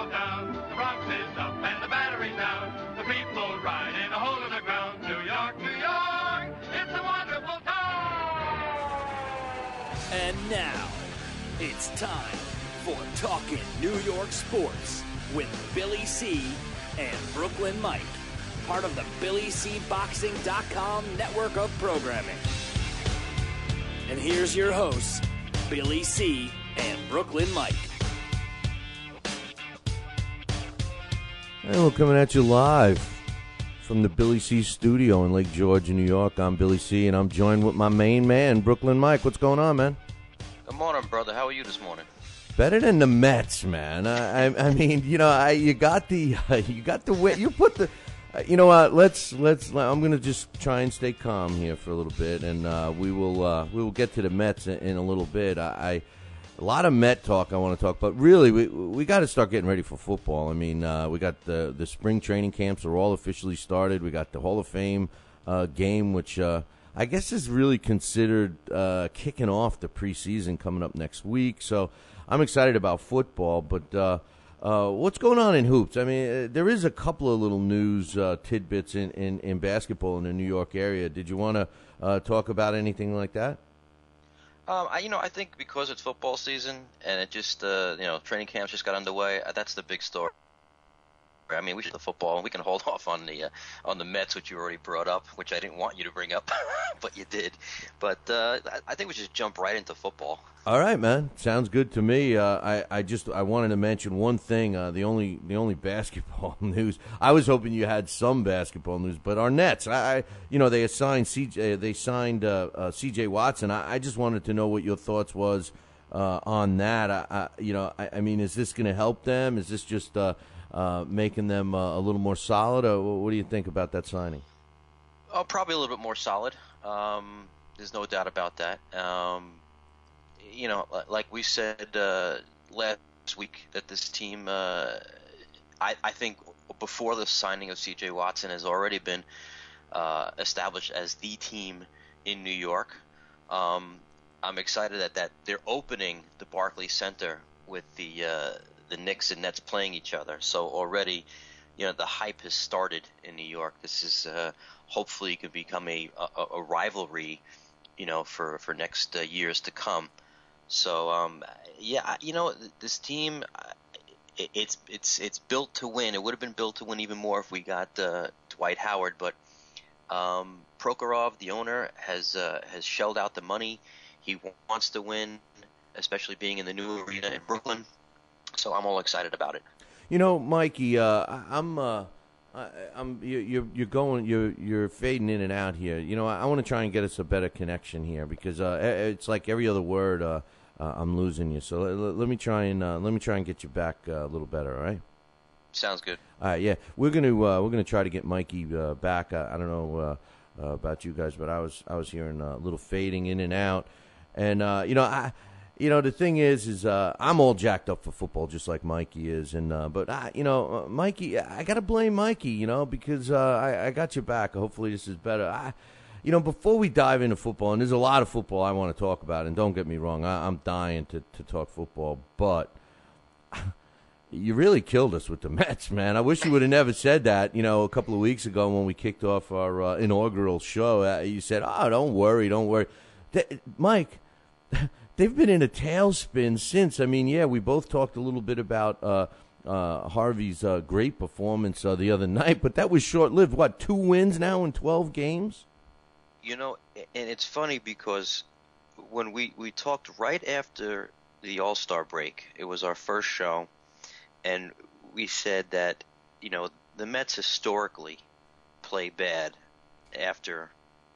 wonderful town. The Bronx is up and the Battery's down. The people ride in a hole in the ground. New York, New York, it's a wonderful town. And now, it's time for Talkin' New York Sports with Billy C. and Brooklyn Mike, part of the BillyCBoxing.com network of programming. And here's your hosts, Billy C. and Brooklyn Mike. And we're coming at you live from the Billy C studio in Lake George, New York. I'm Billy C, and I'm joined with my main man, Brooklyn Mike. What's going on, man? Good morning, brother. How are you this morning? Better than the Mets, man. I mean, you know, you got the win. You put the, you know what? Let's. I'm gonna just try and stay calm here for a little bit, and we will get to the Mets in a little bit. A lot of Met talk I want to talk, but really we got to start getting ready for football. I mean, we got the spring training camps are all officially started. We got the Hall of Fame game, which I guess is really considered kicking off the preseason coming up next week. So I'm excited about football, but what's going on in hoops? I mean, there is a couple of little news tidbits in basketball in the New York area. Did you want to talk about anything like that? I think because it's football season and it just, training camps just got underway. That's the big story. I mean, we should the football. We can hold off on the Mets, which you already brought up, which I didn't want you to bring up, but you did. But I think we should jump right into football. All right, man. Sounds good to me. I wanted to mention one thing. The only basketball news. I was hoping you had some basketball news, but our Nets. They assigned CJ. They signed CJ Watson. I just wanted to know what your thoughts was on that. I mean, is this going to help them? Is this just making them a little more solid? Or what do you think about that signing? Oh, probably a little bit more solid. There's no doubt about that. Like we said last week, that this team, I think before the signing of C.J. Watson, has already been established as the team in New York. I'm excited that they're opening the Barclays Center with the Knicks and Nets playing each other. So already, the hype has started in New York. This is hopefully could become a rivalry, for next years to come. So this team, it's built to win. It would have been built to win even more if we got Dwight Howard, but Prokhorov, the owner, has shelled out the money. He wants to win, especially being in the new arena in Brooklyn. So I'm all excited about it. Mikey, you're fading in and out here. I want to try and get us a better connection here because it's like every other word I'm losing you. So let me try and get you back a little better. All right. Sounds good. All right. Yeah, we're gonna try to get Mikey back. I don't know about you guys, but I was hearing a little fading in and out, and the thing is I'm all jacked up for football, just like Mikey is, and but Mikey, I gotta blame Mikey, because I got you back. Hopefully this is better. Before we dive into football, and there's a lot of football I want to talk about, and don't get me wrong, I'm dying to talk football, but you really killed us with the Mets, man. I wish you would have never said that, a couple of weeks ago when we kicked off our inaugural show. You said, "Oh, don't worry." Mike, they've been in a tailspin since. I mean, yeah, we both talked a little bit about Harvey's great performance the other night, but that was short-lived. What, 2 wins now in 12 games? And it's funny because when we talked right after the All-Star break, it was our first show, and we said that, the Mets historically play bad after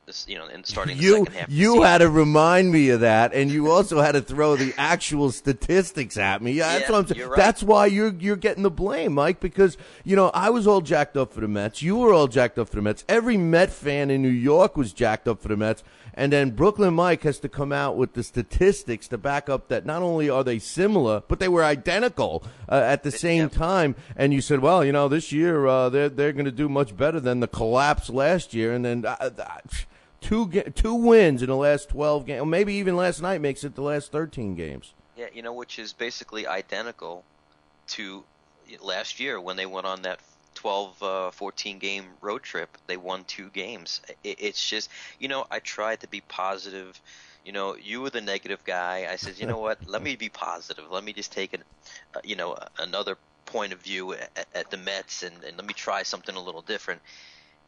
this, and starting the second half of the season. You had to remind me of that, and you also had to throw the actual statistics at me. Yeah, that's what I'm saying. You're right. That's why you're getting the blame, Mike, because, I was all jacked up for the Mets. You were all jacked up for the Mets. Every Met fan in New York was jacked up for the Mets. And then Brooklyn Mike has to come out with the statistics to back up that not only are they similar, but they were identical at the same time. And you said, well, this year they're going to do much better than the collapse last year. And then two wins in the last 12 games, or maybe even last night makes it the last 13 games. Yeah, which is basically identical to last year when they went on that 12, 14 game road trip, they won 2 games. It's just, I tried to be positive. You were the negative guy. I said, you know what? Let me be positive. Let me just take another point of view at the Mets, and let me try something a little different.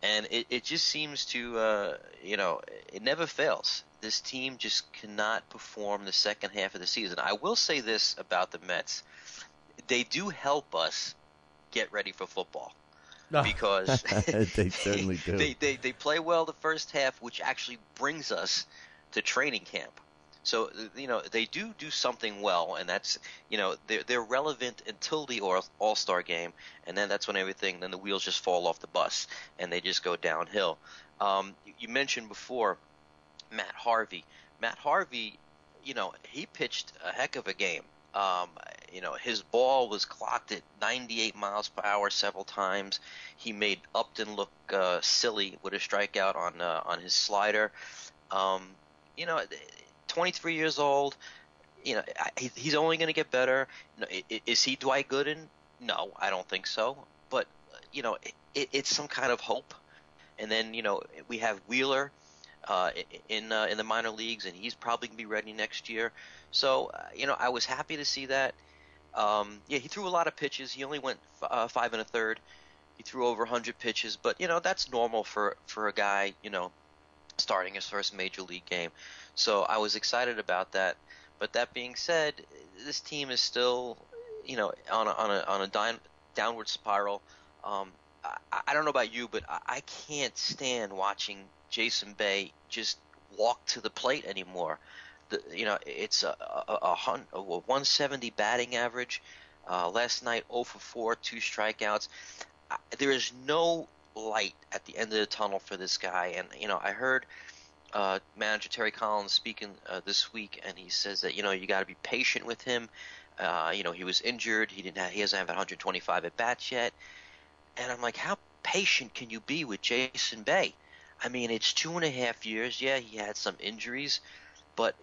And it just seems to, it never fails. This team just cannot perform the second half of the season. I will say this about the Mets. They do help us get ready for football. Because they certainly do. They play well the first half, which actually brings us to training camp. So, they do something well, and that's, they're relevant until the All-Star game, and then that's when then the wheels just fall off the bus, and they just go downhill. You mentioned before Matt Harvey. Matt Harvey, he pitched a heck of a game. His ball was clocked at 98 miles per hour several times. He made Upton look silly with a strikeout on his slider. 23 years old. He's only going to get better. Is he Dwight Gooden? No, I don't think so. But it's some kind of hope. And then we have Wheeler in the minor leagues, and he's probably going to be ready next year. So I was happy to see that. He threw a lot of pitches. He only went 5 1/3. He threw over 100 pitches, but that's normal for a guy starting his first major league game. So I was excited about that. But that being said, this team is still on a downward spiral. I don't know about you, but I can't stand watching Jason Bay just walk to the plate anymore. It's a 170 batting average. Last night, 0 for 4, 2 strikeouts. There is no light at the end of the tunnel for this guy. And, I heard manager Terry Collins speaking this week, and he says that, you got to be patient with him. He was injured. He hasn't had 125 at-bats yet. And I'm like, how patient can you be with Jason Bay? I mean, it's 2.5 years. Yeah, he had some injuries, but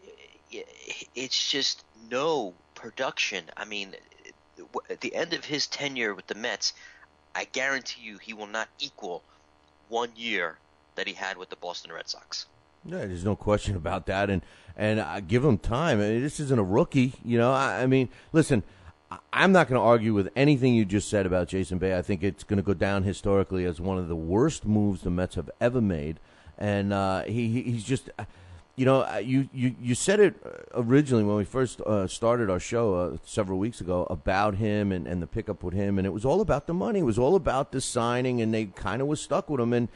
it's just no production. I mean, at the end of his tenure with the Mets, I guarantee you he will not equal 1 year that he had with the Boston Red Sox. Yeah, there's no question about that, and give him time. I mean, this isn't a rookie, I mean, listen, I'm not going to argue with anything you just said about Jason Bay. I think it's going to go down historically as one of the worst moves the Mets have ever made, and he's just, you said it originally when we first started our show several weeks ago about him and the pickup with him, and it was all about the money. It was all about the signing, and they kind of was stuck with him, and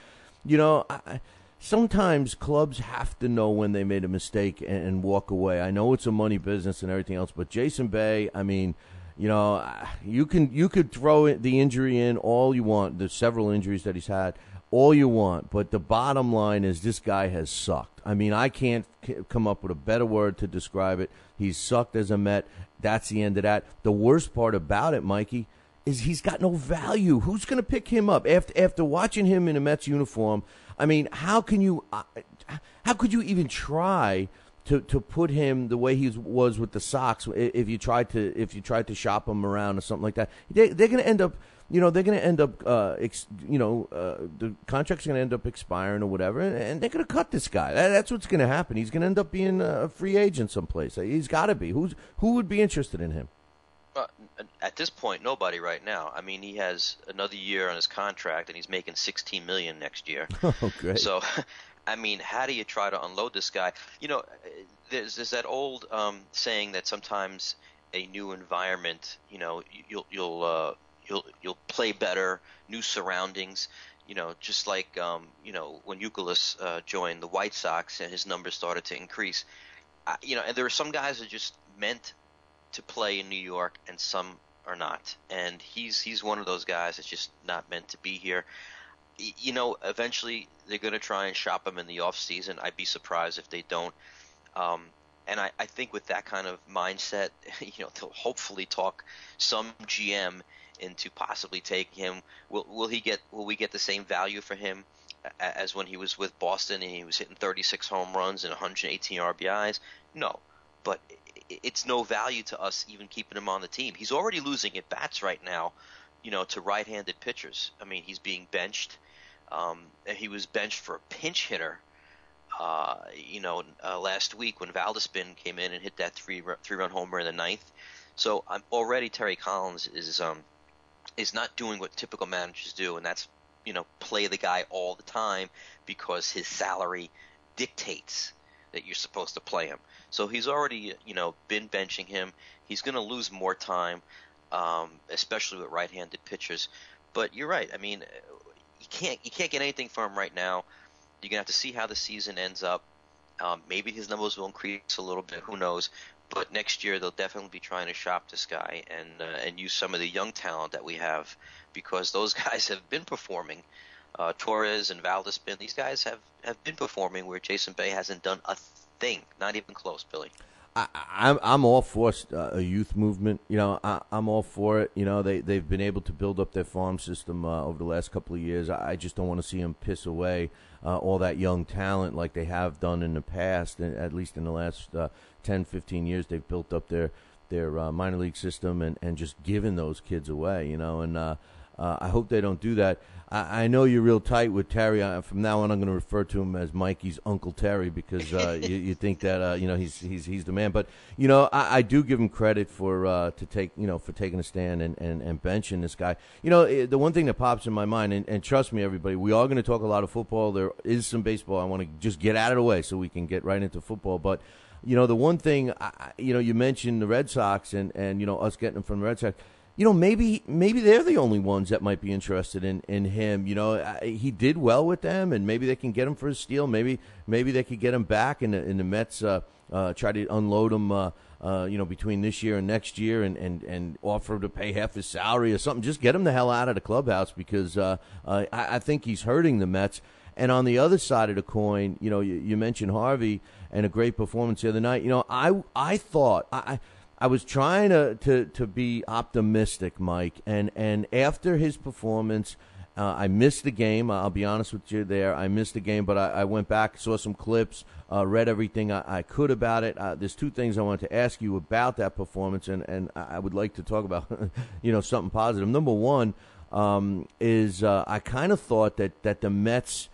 sometimes clubs have to know when they made a mistake and walk away. I know it's a money business and everything else, but Jason Bay, I mean, you could throw the injury in all you want. There's several injuries that he's had, all you want. But the bottom line is this guy has sucked. I mean, I can't come up with a better word to describe it. He's sucked as a Met. That's the end of that. The worst part about it, Mikey, is he's got no value. Who's going to pick him up after watching him in a Mets uniform? I mean, how could you even try to put him the way he was with the Sox if you tried to shop him around or something like that? They're going to end up, the contract's going to end up expiring or whatever, and they're going to cut this guy. That's what's going to happen. He's going to end up being a free agent someplace. He's got to be. Who would be interested in him? At this point, nobody right now. I mean, he has another year on his contract, and he's making $16 million next year. Oh, great! So, I mean, how do you try to unload this guy? There's that old saying that sometimes a new environment, you'll play better, new surroundings. Just like when Yankess joined the White Sox and his numbers started to increase. And there are some guys that are just meant to play in New York, and some are not. And he's one of those guys that's just not meant to be here. Eventually they're going to try and shop him in the off season. I'd be surprised if they don't. And I think with that kind of mindset, they'll hopefully talk some GM into possibly taking him. Will we get the same value for him as when he was with Boston and he was hitting 36 home runs and 118 RBIs? No, but it's no value to us even keeping him on the team. He's already losing at bats right now to right-handed pitchers. I mean, he's being benched. And he was benched for a pinch hitter, last week when Valdespin came in and hit that three-run homer in the ninth. So already Terry Collins is not doing what typical managers do, and that's play the guy all the time because his salary dictates that you're supposed to play him. So he's already been benching him. He's going to lose more time, especially with right-handed pitchers. But you're right. I mean, you can't get anything from him right now. You're going to have to see how the season ends up. Maybe his numbers will increase a little bit. Who knows? But next year they'll definitely be trying to shop this guy and use some of the young talent that we have, because those guys have been performing. Torres and Valdespin, these guys have been performing where Jason Bay hasn't done a thing, not even close, Billy. I'm all for a youth movement. I'm all for it. They've been able to build up their farm system over the last couple of years. I just don't want to see them piss away all that young talent like they have done in the past. At least in the last 10, 15 years, they've built up their minor league system and just given those kids away. And I hope they don't do that. I know you're real tight with Terry. From now on, I'm going to refer to him as Mikey's Uncle Terry because you think that he's the man. But I do give him credit for taking a stand and benching this guy. The one thing that pops in my mind, and trust me, everybody, we are going to talk a lot of football. There is some baseball. I want to just get out of the way so we can get right into football. But the one thing, you mentioned the Red Sox and us getting them from the Red Sox. Maybe they're the only ones that might be interested in him. He did well with them, and maybe they can get him for a steal. Maybe they could get him back, and the Mets try to unload him, between this year and next year, and offer to pay half his salary or something. Just get him the hell out of the clubhouse because I think he's hurting the Mets. And on the other side of the coin, you mentioned Harvey and a great performance the other night. I thought I was trying to be optimistic, Mike, and after his performance, I missed the game. I'll be honest with you there. I missed the game, but I went back, saw some clips, read everything I could about it. There's two things I wanted to ask you about that performance, and I would like to talk about something positive. Number one is I kind of thought that the Mets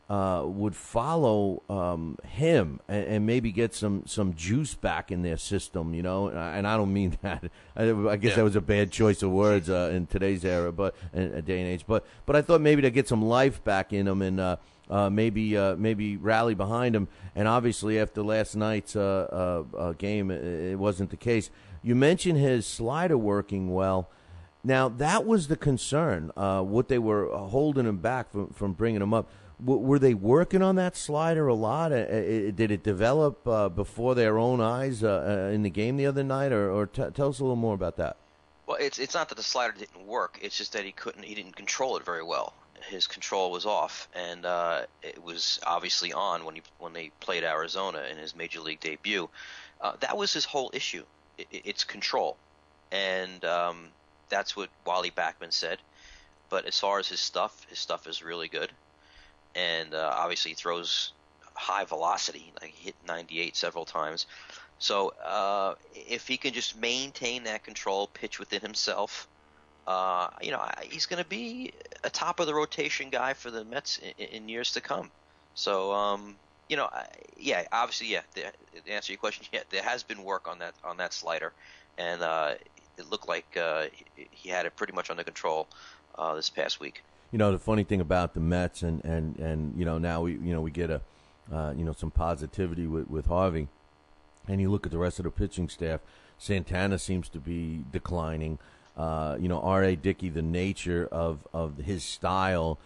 would follow him and maybe get some juice back in their system, and I don't mean that. I guess that was a bad choice of words in today's era, but in a day and age. But I thought maybe to get some life back in him and maybe rally behind him. And obviously after last night's game, it wasn't the case. You mentioned his slider working well. Now that was the concern. What they were holding him back from bringing him up. Were they working on that slider a lot? Did it develop before their own eyes in the game the other night, or tell us a little more about that? Well, it's not that the slider didn't work. It's just that he didn't control it very well. His control was off, and it was obviously on when they played Arizona in his major league debut. That was his whole issue. It's control, and that's what Wally Backman said. But as far as his stuff is really good. And obviously he throws high velocity, like he hit 98 several times. So if he can just maintain that control, pitch within himself, he's going to be a top of the rotation guy for the Mets in years to come. So obviously, to answer your question, there has been work on that slider, and it looked like he had it pretty much under control this past week. The funny thing about the Mets and now we get some positivity with Harvey, and you look at the rest of the pitching staff. Santana seems to be declining. R.A. Dickey, the nature of his style,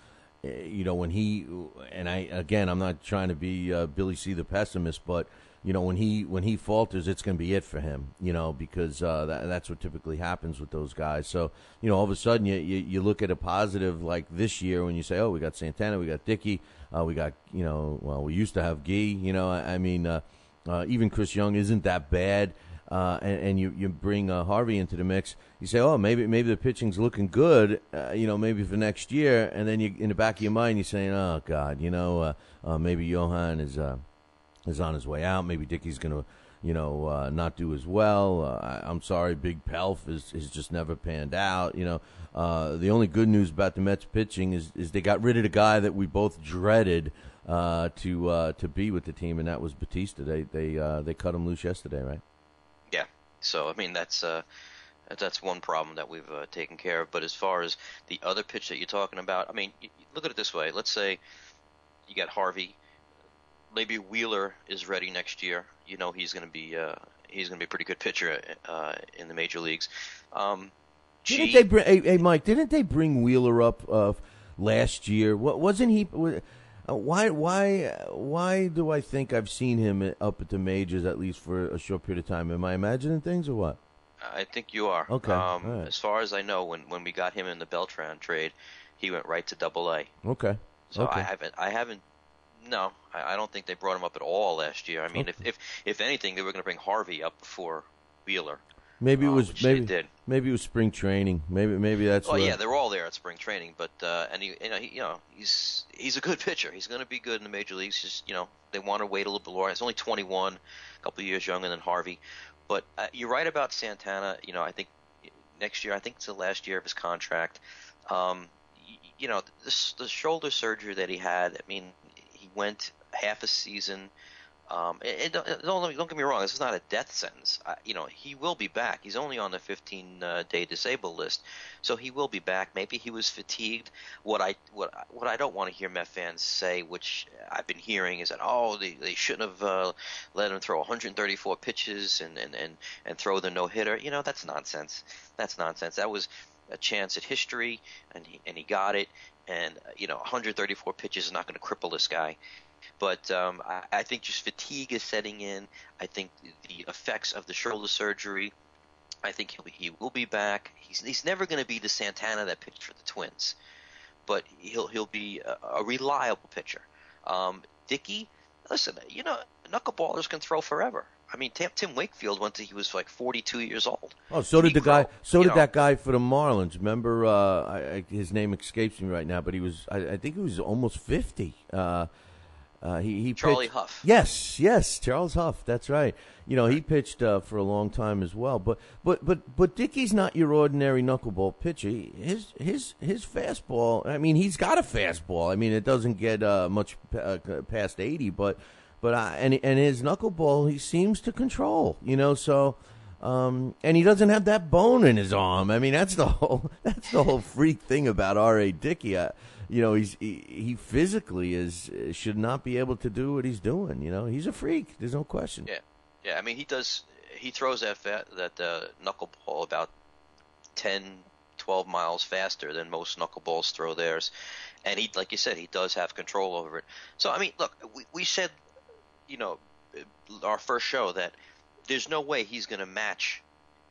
when he and I'm not trying to be Billy C. the pessimist, but when he falters, it's going to be it for him, because that's what typically happens with those guys. So, all of a sudden you look at a positive like this year when you say, oh, we got Santana, we got Dickey, we got, we used to have Gee, even Chris Young isn't that bad. And you bring Harvey into the mix. You say, oh, maybe the pitching's looking good, maybe for next year. And then in the back of your mind, you're saying, oh, God, maybe Johan is on his way out. Maybe Dickey's going not do as well. I'm sorry, Big Pelf is just never panned out. The only good news about the Mets pitching is they got rid of the guy that we both dreaded to be with the team, and that was Batista. They cut him loose yesterday, right? Yeah. So I mean that's one problem that we've taken care of. But as far as the other pitch that you're talking about, I mean, look at it this way. Let's say you got Harvey. Maybe Wheeler is ready next year. He's going to be a pretty good pitcher in the major leagues. Didn't they bring? Hey, Mike, didn't they bring Wheeler up last year? What wasn't he? Why do I think I've seen him up at the majors at least for a short period of time? Am I imagining things or what? I think you are. Okay. All right. As far as I know, when we got him in the Beltran trade, he went right to Double-A. Okay. So okay. I haven't. No, I don't think they brought him up at all last year. I mean, okay. if anything, they were going to bring Harvey up before Wheeler. Maybe it was maybe it was spring training. Maybe that's. Well, yeah, they're all there at spring training, but and he's a good pitcher. He's going to be good in the major leagues. Just they want to wait a little bit longer. He's only 21, a couple of years younger than Harvey. But you're right about Santana. I think next year, I think it's the last year of his contract. The shoulder surgery that he had. I mean, he went half a season. Don't get me wrong. This is not a death sentence. He will be back. He's only on the 15-day disabled list, so he will be back. Maybe he was fatigued. What I don't want to hear Met fans say, which I've been hearing, is that they shouldn't have let him throw 134 pitches and throw the no-hitter. That's nonsense. That's nonsense. That was a chance at history, and he got it. And 134 pitches is not going to cripple this guy. But I think just fatigue is setting in. I think the effects of the shoulder surgery. I think he will be back. He's never going to be the Santana that pitched for the Twins, but he'll be a reliable pitcher. Dickey, listen, knuckleballers can throw forever. I mean, Tim Wakefield went to he was like 42 years old. Oh, so did the guy. So did that guy for the Marlins. Remember, his name escapes me right now, but he was. I think he was almost 50. He Charlie pitched, Huff. Yes, Charles Huff. That's right. He pitched for a long time as well. But Dickey's not your ordinary knuckleball pitcher. His fastball. I mean, he's got a fastball. I mean, it doesn't get much past 80, but and his knuckleball he seems to control. So. And he doesn't have that bone in his arm. I mean, that's the whole freak thing about R.A. Dickey. He physically should not be able to do what he's doing. He's a freak. There's no question. Yeah. I mean, he throws that knuckleball about 10, 12 miles faster than most knuckleballs throw theirs, and he, like you said, he does have control over it. So I mean, look, we said, our first show that there's no way he's going to match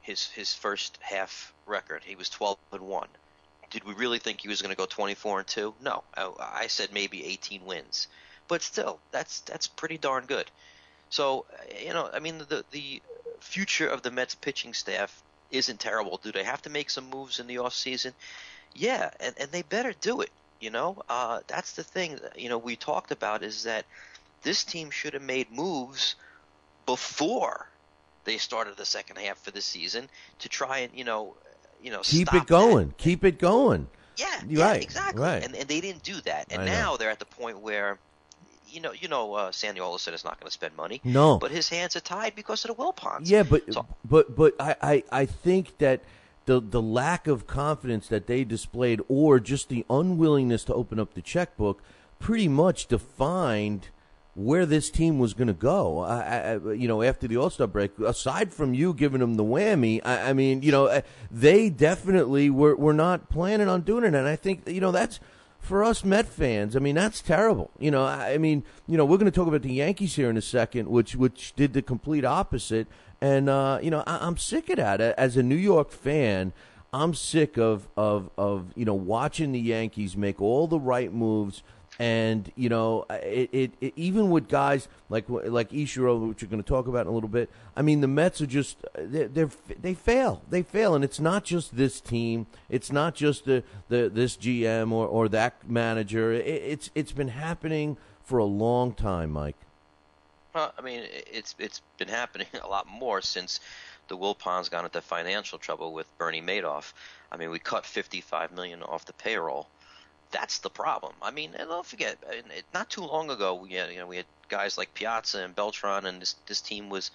his first half record. He was 12-1. Did we really think he was going to go 24-2? No. I said maybe 18 wins. But still, that's pretty darn good. So, I mean, the future of the Mets pitching staff isn't terrible. Do they have to make some moves in the offseason? Yeah, and they better do it, That's the thing, we talked about is that this team should have made moves before they started the second half of the season to try and, keep stop it going. that. Keep it going. Yeah, right, exactly. Right. And they didn't do that. And now they're at the point where, Saniola said it's not going to spend money. No. But his hands are tied because of the Wilpons. Yeah, but I think that the lack of confidence that they displayed, or just the unwillingness to open up the checkbook, pretty much defined where this team was going to go, after the All-Star break. Aside from you giving them the whammy, I mean, they definitely were not planning on doing it. And I think, that's, for us Met fans, I mean, that's terrible. I mean, we're going to talk about the Yankees here in a second, which did the complete opposite. And, I'm sick of that. As a New York fan, I'm sick of watching the Yankees make all the right moves. And it even with guys like Ichiro, which we're going to talk about in a little bit. I mean, the Mets are just they fail, and it's not just this team, it's not just this GM or that manager. It's been happening for a long time, Mike. Well, I mean, it's been happening a lot more since the Wilpons got into financial trouble with Bernie Madoff. I mean, we cut $55 million off the payroll. That's the problem. I mean, and don't forget, not too long ago, we had guys like Piazza and Beltran, and this team was,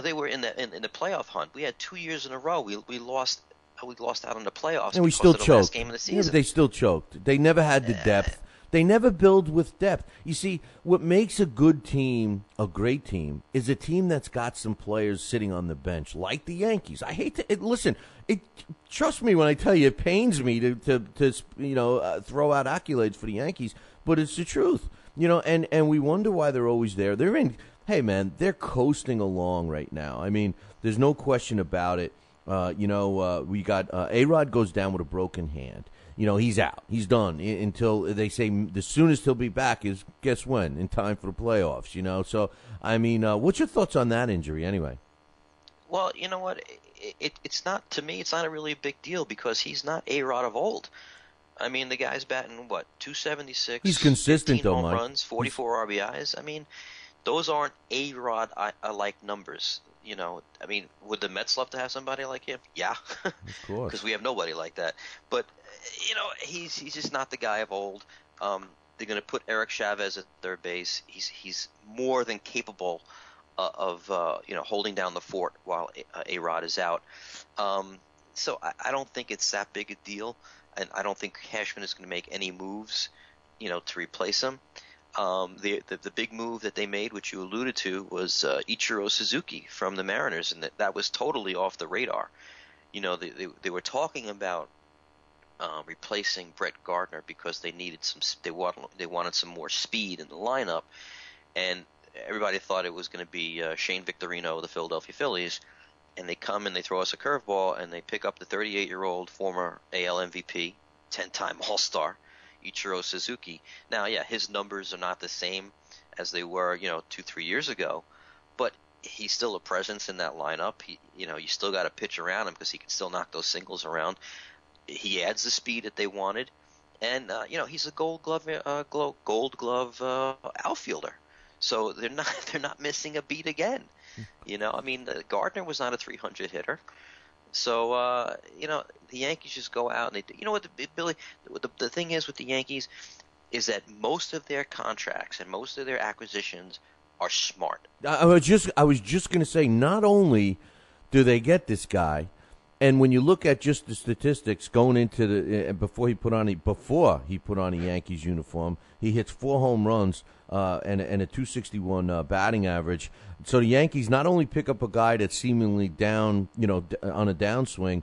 they were in the playoff hunt. We had 2 years in a row. We lost out in the playoffs, and we still choked. Last game of the season. Yeah, but they still choked. They never had the depth. They never build with depth. You see, what makes a good team a great team is a team that's got some players sitting on the bench, like the Yankees. I hate to listen. Trust me when I tell you, it pains me to throw out accolades for the Yankees, but it's the truth. And we wonder why they're always there. Hey man, they're coasting along right now. I mean, there's no question about it. We got A-Rod goes down with a broken hand. He's out. He's done until they say the soonest he'll be back is, guess when? In time for the playoffs, So, I mean, what's your thoughts on that injury anyway? Well, you know what? It's not, to me, it's not a really big deal because he's not A-Rod of old. I mean, the guy's batting, 276. He's consistent, 15 though, home Mike. runs, 44 RBIs. I mean, those aren't A-Rod-like numbers. I mean, would the Mets love to have somebody like him? Yeah. Of course. Because we have nobody like that. But, he's just not the guy of old. They're going to put Eric Chavez at third base. He's more than capable of holding down the fort while A-Rod is out. So I don't think it's that big a deal, and I don't think Cashman is going to make any moves, to replace him. The big move that they made, which you alluded to, was Ichiro Suzuki from the Mariners, and that was totally off the radar. They were talking about replacing Brett Gardner because they needed they wanted some more speed in the lineup, and everybody thought it was going to be Shane Victorino of the Philadelphia Phillies, and they come and they throw us a curveball and they pick up the 38-year-old former AL MVP, 10-time All-Star, Ichiro Suzuki. Now, yeah, his numbers are not the same as they were, 2-3 years ago, but he's still a presence in that lineup. You still got to pitch around him because he can still knock those singles around. He adds the speed that they wanted, and he's a Gold Glove outfielder. So they're not missing a beat again. I mean, Gardner was not a 300 hitter. So the Yankees just go out and they Billy. The thing is with the Yankees is that most of their contracts and most of their acquisitions are smart. I was just going to say, not only do they get this guy, and when you look at just the statistics going into the before he put on a Yankees uniform, he hits 4 home runs and a 261 batting average. So the Yankees not only pick up a guy that's seemingly down, on a downswing,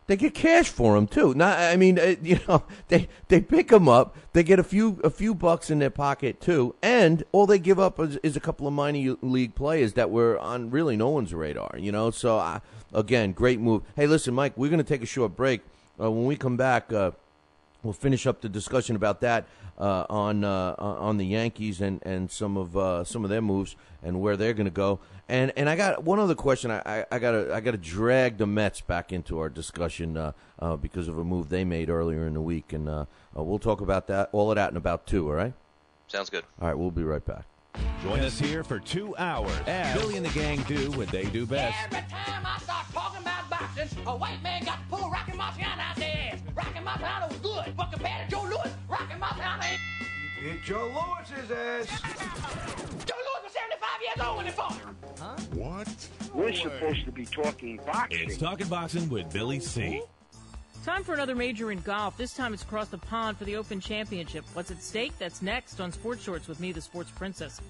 they get cash for him too. They pick him up, they get a few bucks in their pocket too, and all they give up is a couple of minor league players that were on really no one's radar. So again, great move. Hey, listen, Mike, we're going to take a short break. When we come back, we'll finish up the discussion about that on the Yankees and some of their moves and where they're going to go. And I got one other question. I got to drag the Mets back into our discussion because of a move they made earlier in the week, and we'll talk about all of that in about 2. All right? Sounds good. All right, we'll be right back. Join us here for 2 hours as Billy and the gang do what they do best. Every time I start talking about boxing, a white man got to pull Rocky Marciano out their ass. Rocky Marciano was good, but compared to Joe Louis, Rocky Marciano ain't. Hit Joe Louis's ass. Joe Louis was 75 years old when he fought. Huh? What? We're supposed to be talking boxing. It's Talkin' Boxing with Billy C. Time for another major in golf. This time it's across the pond for the Open Championship. What's at stake? That's next on Sports Shorts with me, the Sports Princess.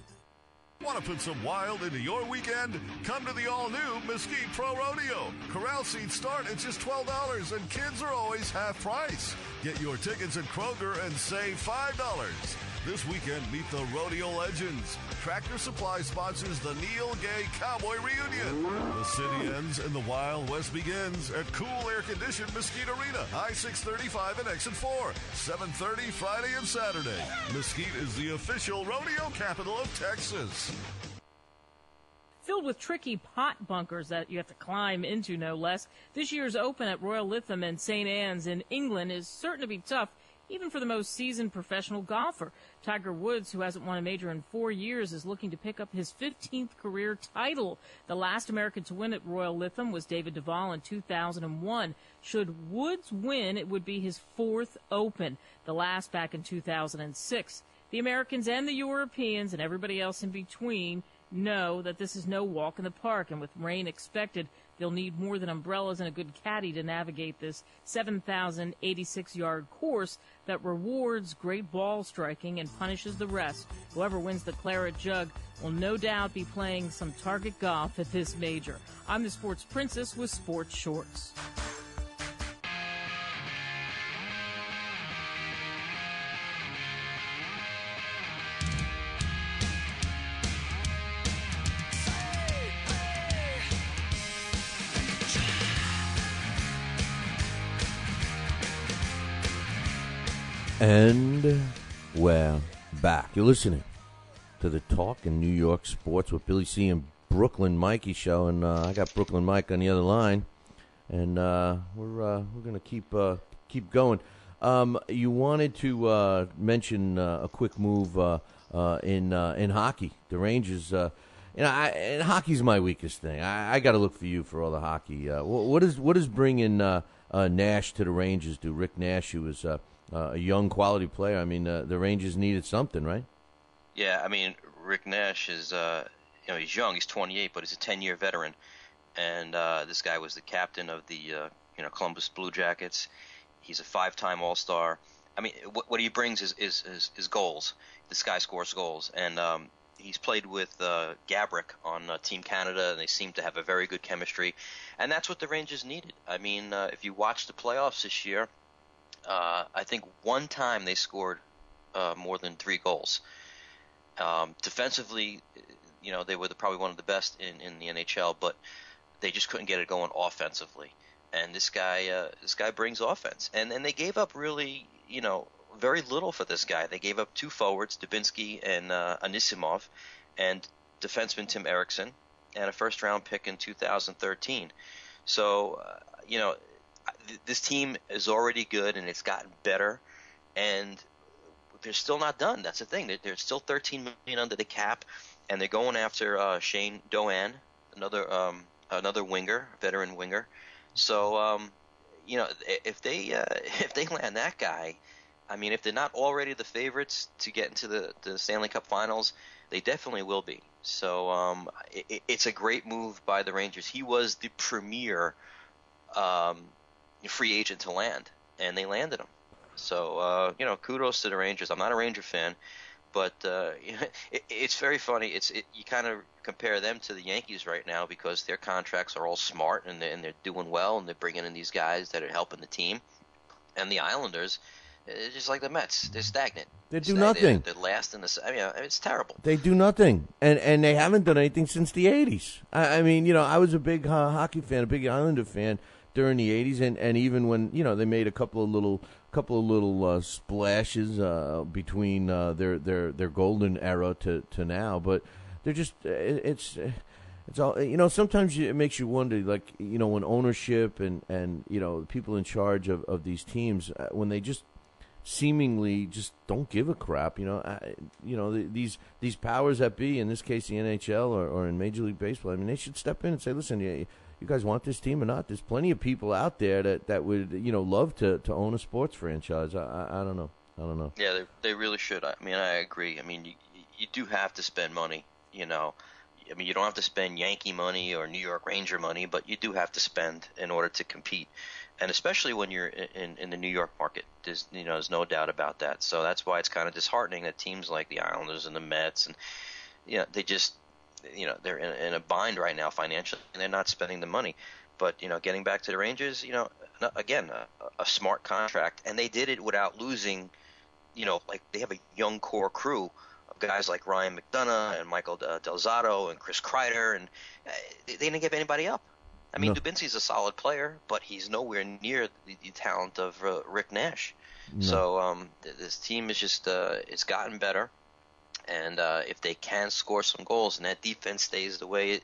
Want to put some wild into your weekend? Come to the all-new Mesquite Pro Rodeo. Corral seats start at just $12, and kids are always half price. Get your tickets at Kroger and save $5. This weekend, meet the rodeo legends. Tractor Supply sponsors the Neil Gay Cowboy Reunion. The city ends and the Wild West begins at cool air-conditioned Mesquite Arena, I-635 and Exit 4, 7:30 Friday and Saturday. Mesquite is the official rodeo capital of Texas. Filled with tricky pot bunkers that you have to climb into, no less, this year's Open at Royal Lytham and St. Anne's in England is certain to be tough, even for the most seasoned professional golfer. Tiger Woods, who hasn't won a major in 4 years, is looking to pick up his 15th career title. The last American to win at Royal Lytham was David Duval in 2001. Should Woods win, it would be his 4th Open, the last back in 2006. The Americans and the Europeans and everybody else in between know that this is no walk in the park, and with rain expected, they'll need more than umbrellas and a good caddy to navigate this 7,086-yard course that rewards great ball striking and punishes the rest. Whoever wins the Claret Jug will no doubt be playing some target golf at this major. I'm the Sports Princess with Sports Shorts. And we're back. You're listening to the Talkin New York Sports with Billy C. and Brooklyn Mikey show, and I got Brooklyn Mike on the other line, and we're gonna keep going. You wanted to mention a quick move in hockey. The Rangers, and hockey's my weakest thing. I got to look for you for all the hockey. What is bringing Nash to the Rangers do? Rick Nash, who was a young quality player. I mean, the Rangers needed something, right? Yeah, I mean, Rick Nash is, he's young. He's 28, but he's a 10-year veteran. And this guy was the captain of the, Columbus Blue Jackets. He's a 5-time All-Star. I mean, what he brings is goals. This guy scores goals. And he's played with Gabrick on Team Canada, and they seem to have a very good chemistry. And that's what the Rangers needed. I mean, if you watch the playoffs this year, I think one time they scored more than 3 goals. Defensively, they were probably one of the best in the NHL, but they just couldn't get it going offensively. And this guy brings offense. And they gave up really, very little for this guy. They gave up 2 forwards, Dubinsky and Anisimov, and defenseman Tim Erickson, and a first-round pick in 2013. So, this team is already good, and it's gotten better, and they're still not done. That's the thing. They're still $13 million under the cap, and they're going after Shane Doan, another winger, veteran winger. So, if they land that guy, I mean, if they're not already the favorites to get into the Stanley Cup Finals, they definitely will be. So, it's a great move by the Rangers. He was the premier free agent to land, and they landed him. So, kudos to the Rangers. I'm not a Ranger fan, but it's very funny. You kind of compare them to the Yankees right now because their contracts are all smart, and they're doing well, and they're bringing in these guys that are helping the team. And the Islanders, just like the Mets, they're stagnant. They do nothing. They're last in the. It's terrible. They do nothing, and they haven't done anything since the '80s. I mean, I was a big hockey fan, a big Islander fan during the '80s, and even when they made a couple of little splashes between their golden era to now, but they're just it's all sometimes it makes you wonder, like when ownership and people in charge of these teams, when they just seemingly just don't give a crap. These powers that be, in this case the NHL or in Major League Baseball, I mean, they should step in and say, listen, you guys want this team or not? There's plenty of people out there that would love to own a sports franchise. I don't know. Yeah, they really should. I mean, I agree. I mean, you do have to spend money. I mean, you don't have to spend Yankee money or New York Ranger money, but you do have to spend in order to compete. And especially when you're in the New York market, there's no doubt about that. So that's why it's kind of disheartening that teams like the Islanders and the Mets and they just they're in a bind right now financially, and they're not spending the money. But getting back to the Rangers, again, a smart contract, and they did it without losing. Like they have a young core crew of guys like Ryan McDonough and Michael Del Zotto and Chris Kreider, and they didn't give anybody up. I mean, Dubinsky's a solid player, but he's nowhere near the talent of Rick Nash. No. So this team is just it's gotten better, and if they can score some goals and that defense stays the way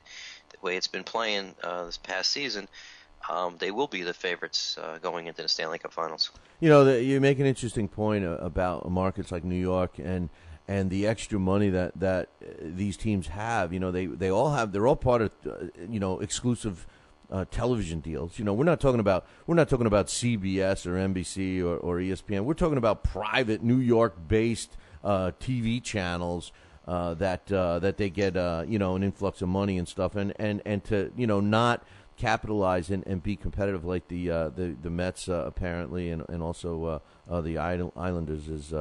it's been playing this past season, they will be the favorites going into the Stanley Cup Finals. You know, you make an interesting point about markets like New York and the extra money that these teams have. You know, they're all part of exclusive television deals. You know, we're not talking about CBS or NBC or ESPN. We're talking about private New York based TV channels that they get an influx of money and stuff, and to not capitalize and be competitive like the Mets apparently, and also the Islanders is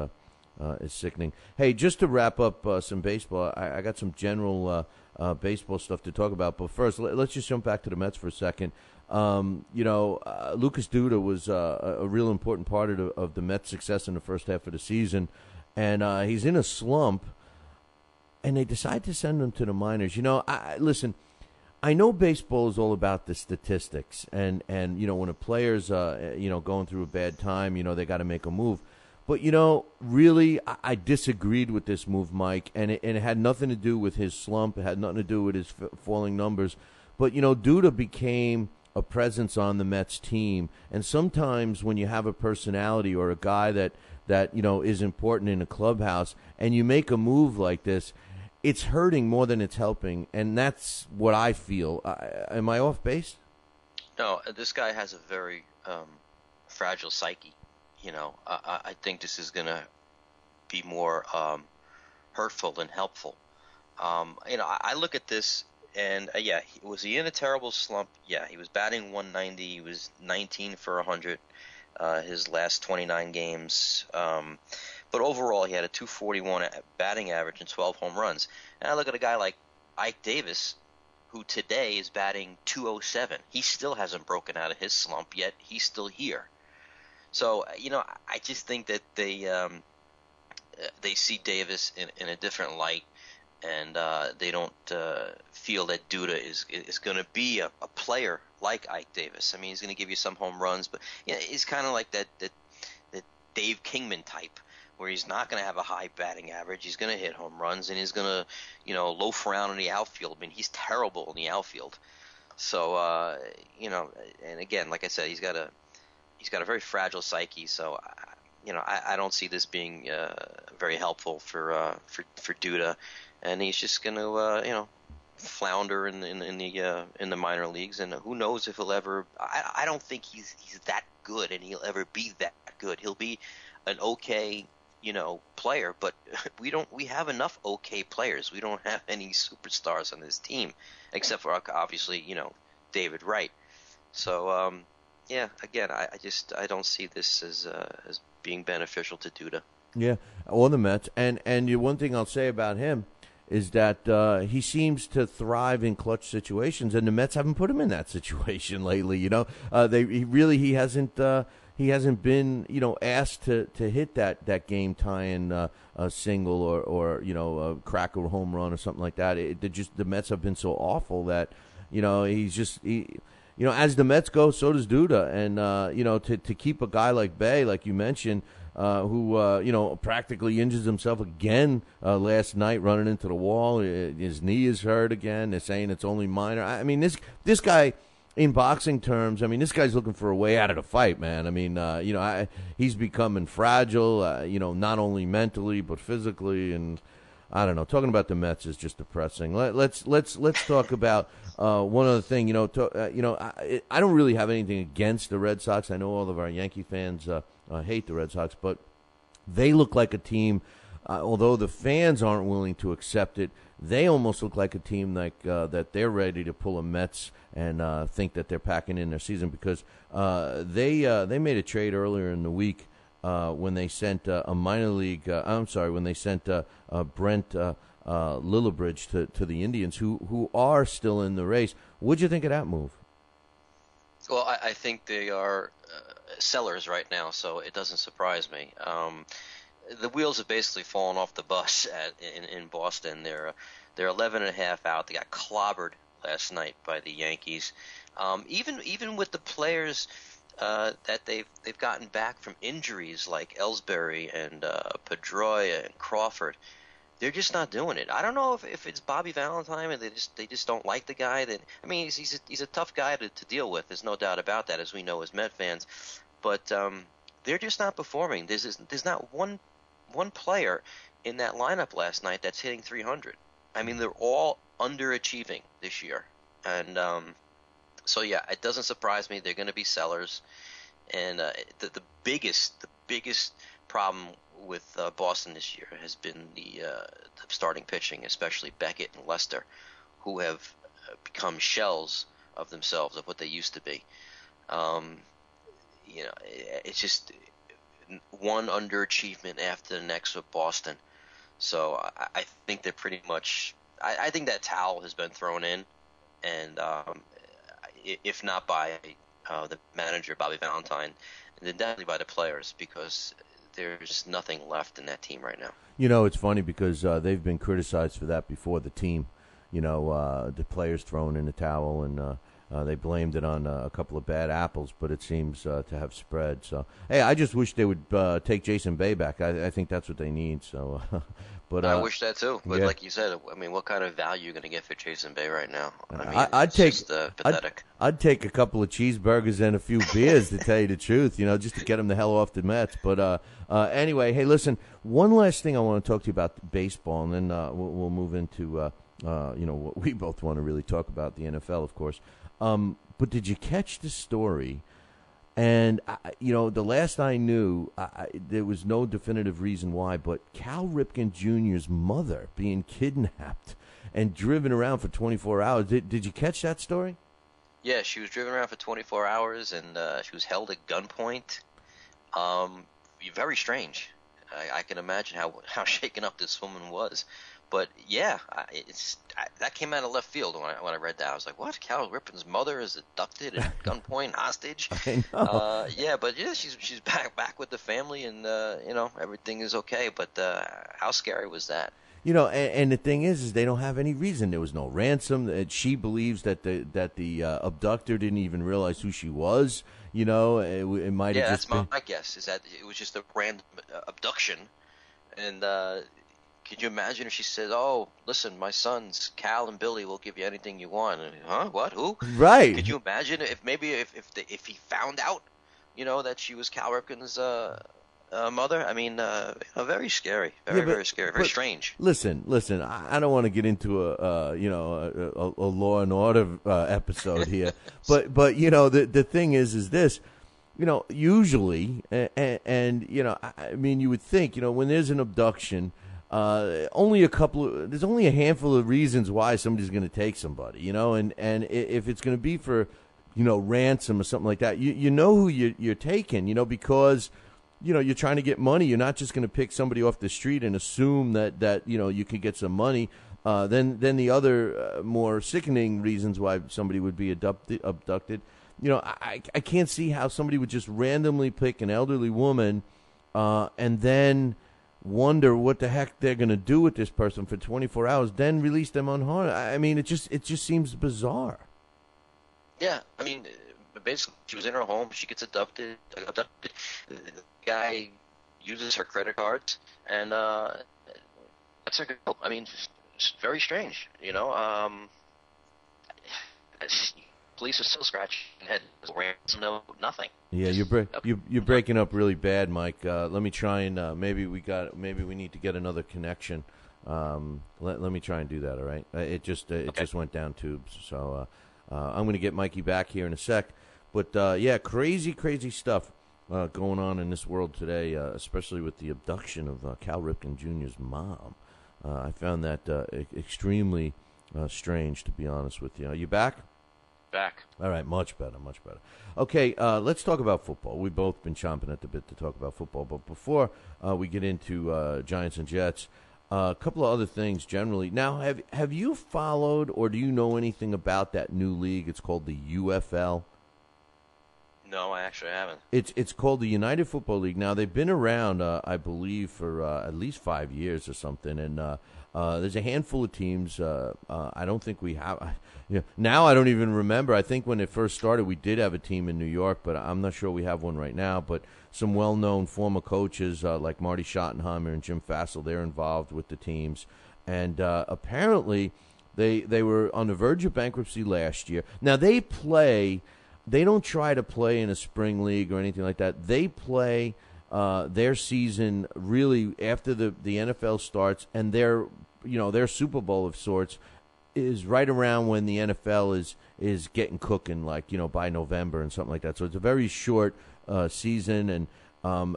sickening. Hey, just to wrap up some baseball, I got some general baseball stuff to talk about, but first let's just jump back to the Mets for a second. Lucas Duda was a real important part of the Mets' success in the first half of the season, and he's in a slump, and they decide to send him to the minors. Listen, I know baseball is all about the statistics, and when a player's going through a bad time, they got to make a move. But really, I disagreed with this move, Mike, and it had nothing to do with his slump. It had nothing to do with his falling numbers. But Duda became a presence on the Mets team, and sometimes when you have a personality or a guy that is important in a clubhouse, and you make a move like this, it's hurting more than it's helping, and that's what I feel. Am I off base? No, this guy has a very fragile psyche. I think this is going to be more hurtful than helpful. I look at this, and was he in a terrible slump? Yeah, he was batting 190. He was 19 for 100 his last 29 games. But overall, he had a 241 batting average and 12 home runs. And I look at a guy like Ike Davis, who today is batting 207. He still hasn't broken out of his slump yet. He's still here. So, I just think that they see Davis in a different light, and they don't feel that Duda is going to be a player like Ike Davis. I mean, he's going to give you some home runs, but he's kind of like that Dave Kingman type, where he's not going to have a high batting average. He's going to hit home runs, and he's going to, loaf around in the outfield. I mean, he's terrible in the outfield. So, and again, like I said, he's got a very fragile psyche. So, I don't see this being very helpful for Duda, and he's just going to, flounder in the minor leagues. And who knows if he'll ever? I don't think he's that good, and he'll ever be that good. He'll be an okay player, but we have enough okay players. We don't have any superstars on this team, except for obviously David Wright. So again, I don't see this as being beneficial to Duda. Yeah, or the Mets. And the one thing I'll say about him is that he seems to thrive in clutch situations, and the Mets haven't put him in that situation lately. He hasn't been, asked to hit that game tying single or crack a home run or something like that. The Mets have been so awful that, he's just as the Mets go, so does Duda, and to keep a guy like Bay, like you mentioned, who practically injures himself again last night running into the wall. His knee is hurt again. They're saying it's only minor. I mean, this guy. In boxing terms, I mean, this guy's looking for a way out of the fight, man. I mean, he's becoming fragile, not only mentally but physically, and I don't know. Talking about the Mets is just depressing. Let's talk about one other thing. I don't really have anything against the Red Sox. I know all of our Yankee fans hate the Red Sox, but they look like a team. Although the fans aren't willing to accept it, they almost look like a team like that they're ready to pull a Mets and think that they're packing in their season, because they made a trade earlier in the week when they sent a minor league. When they sent Brent Lillibridge to the Indians, who are still in the race. What'd you think of that move? Well, I think they are sellers right now, so it doesn't surprise me. The wheels have basically fallen off the bus in Boston. They're 11.5 out. They got clobbered last night by the Yankees. Even with the players that they've gotten back from injuries like Ellsbury and Pedroia and Crawford, they're just not doing it. I don't know if it's Bobby Valentine and they just don't like the guy. He's a tough guy to deal with. There's no doubt about that, as we know as Met fans. But they're just not performing. There's not one player in that lineup last night that's hitting 300. I mean, they're all underachieving this year, and so yeah, it doesn't surprise me. They're going to be sellers, and the biggest problem with Boston this year has been the starting pitching, especially Beckett and Lester, who have become shells of themselves, of what they used to be. It's just one underachievement after the next with Boston. So I think they're pretty much – I think that towel has been thrown in, and if not by the manager, Bobby Valentine, then definitely by the players, because there's nothing left in that team right now. You know, it's funny because they've been criticized for that before, the team. The players throwing in the towel, and they blamed it on a couple of bad apples, but it seems to have spread. So, hey, I just wish they would take Jason Bay back. I think that's what they need. So, but I wish that too. But yeah. Like you said, I mean, what kind of value are you going to get for Jason Bay right now? I mean, I'd take just pathetic. I'd take a couple of cheeseburgers and a few beers to tell you the truth. Just to get him the hell off the Mets. But anyway, hey, listen. One last thing I want to talk to you about baseball, and then we'll move into what we both want to really talk about, the NFL, of course. But did you catch the story? And, the last I knew, there was no definitive reason why, but Cal Ripken Jr.'s mother being kidnapped and driven around for 24 hours. Did you catch that story? Yeah, she was driven around for 24 hours, and she was held at gunpoint. Very strange. I can imagine how shaken up this woman was. But yeah, that came out of left field when I read that. I was like, "What? Cal Ripken's mother is abducted at gunpoint, hostage?" I know. She's back with the family, and everything is okay. But how scary was that? And the thing is they don't have any reason. There was no ransom. She believes that the abductor didn't even realize who she was. It might have just been. That's my guess. Is that it was just a random abduction, and. Could you imagine if she said, "Oh, listen, my sons, Cal and Billy, will give you anything you want"? Huh? What? Who? Right. Could you imagine if he found out, that she was Cal Ripken's mother? I mean, very scary, very scary, very strange. Listen. I don't want to get into a Law and Order episode here, but the thing is this. Usually, and I mean, you would think, when there's an abduction. There's only a handful of reasons why somebody's going to take somebody, and if it's going to be for, ransom or something like that, you know who you're taking, because, you're trying to get money. You're not just going to pick somebody off the street and assume that you could get some money. Then the other more sickening reasons why somebody would be abducted, I can't see how somebody would just randomly pick an elderly woman, and then wonder what the heck they're going to do with this person for 24 hours, then release them unharmed. I mean, it just seems bizarre. Yeah, I mean, basically, she was in her home. She gets abducted. The guy uses her credit cards, and that's her go. I mean, it's very strange, Police are still scratching head. No, nothing. Yeah, you're breaking up really bad, Mike. Let me try and maybe we need to get another connection. Let me try and do that. All right. It just went down tubes. So I'm going to get Mikey back here in a sec. But crazy stuff going on in this world today, especially with the abduction of Cal Ripken Jr.'s mom. I found that extremely strange, to be honest with you. Are you back? Back. All right, much better. Okay, let's talk about football. We've both been chomping at the bit to talk about football. But before we get into Giants and Jets, a couple of other things generally. Now, have you followed or do you know anything about that new league? It's called the UFL. No, I actually haven't. It's called the United Football League. Now, they've been around, I believe, for at least 5 years or something, and there's a handful of teams. I don't think we have. Now I don't even remember. I think when it first started, we did have a team in New York, but I'm not sure we have one right now. But some well-known former coaches like Marty Schottenheimer and Jim Fassel, they're involved with the teams, and apparently they were on the verge of bankruptcy last year. Now they play. They don't try to play in a spring league or anything like that. They play their season really after the NFL starts, and their Super Bowl of sorts is right around when the NFL is getting cooking, like by November and something like that. So it's a very short season, and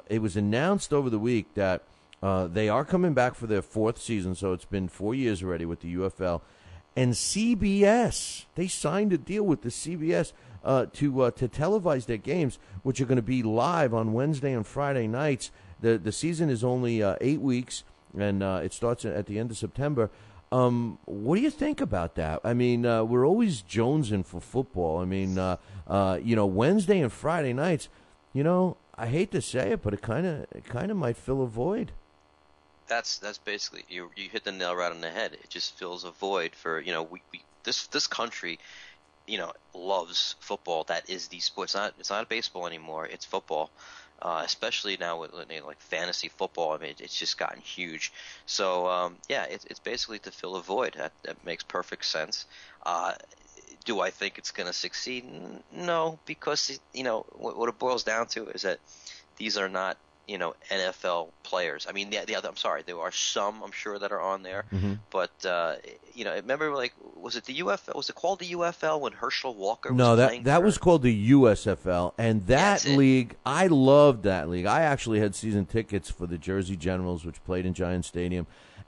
it was announced over the week that they are coming back for their fourth season. So it's been 4 years already with the UFL, and CBS. They signed a deal with the CBS. To televise their games, which are going to be live on Wednesday and Friday nights. The season is only 8 weeks, and it starts at the end of September. What do you think about that? I mean, we're always jonesing for football. I mean, Wednesday and Friday nights. I hate to say it, but it kind of might fill a void. That's basically you hit the nail right on the head. It just fills a void for this country. Loves football. That is the sport. It's not baseball anymore. It's football, especially now with like fantasy football. I mean, it's just gotten huge. So it's basically to fill a void. That makes perfect sense. Do I think it's going to succeed? No, because what it boils down to is that these are not NFL players. I mean, I'm sorry, there are some, I'm sure, that are on there. Mm-hmm. But, remember, was it the UFL? Was it called the UFL when Herschel Walker was playing? No, that was called the USFL. And that league, I loved that league. I actually had season tickets for the Jersey Generals, which played in Giant Stadium.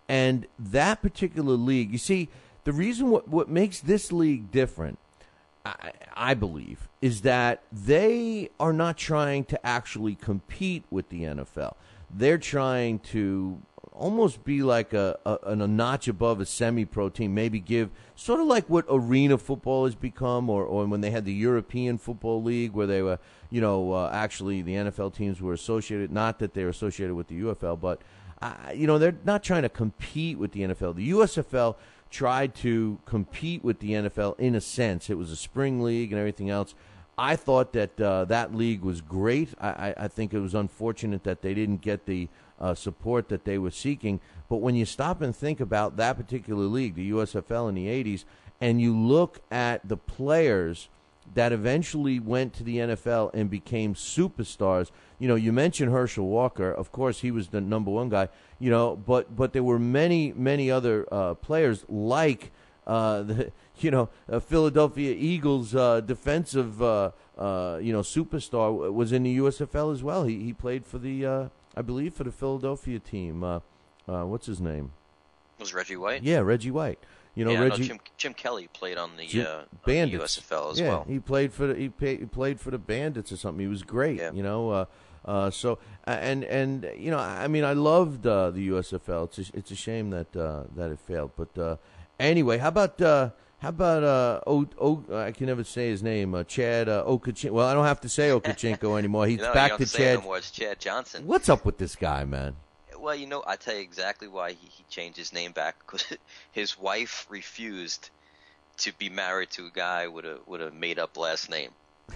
And that particular league, you see, the reason what makes this league different, I believe, is that they are not trying to actually compete with the NFL. They're trying to almost be like a notch above a semi-pro team, maybe give sort of like what arena football has become, or when they had the European Football League where they were, actually the NFL teams were associated, not that they're associated with the UFL, but, they're not trying to compete with the NFL. The USFL tried to compete with the NFL in a sense. It was a spring league and everything else. I thought that that league was great. I think it was unfortunate that they didn't get the support that they were seeking. But when you stop and think about that particular league, the USFL in the 80s, and you look at the players that eventually went to the NFL and became superstars. You mentioned Herschel Walker. Of course, he was the number one guy. But there were many other players like the Philadelphia Eagles defensive superstar was in the USFL as well. He played for the I believe for the Philadelphia team. What's his name? Was Reggie White? Yeah, Reggie White. Reggie. No, Jim Kelly played on the USFL as well. He played for the Bandits or something. He was great. Yeah. I mean, I loved the USFL. It's a shame that it failed. But anyway, how about I can never say his name. Chad Okachinko. Well, I don't have to say Okachinko anymore. He's back to Chad. It's Chad Johnson. What's up with this guy, man? Well, I tell you exactly why he changed his name back, because his wife refused to be married to a guy with a made-up last name.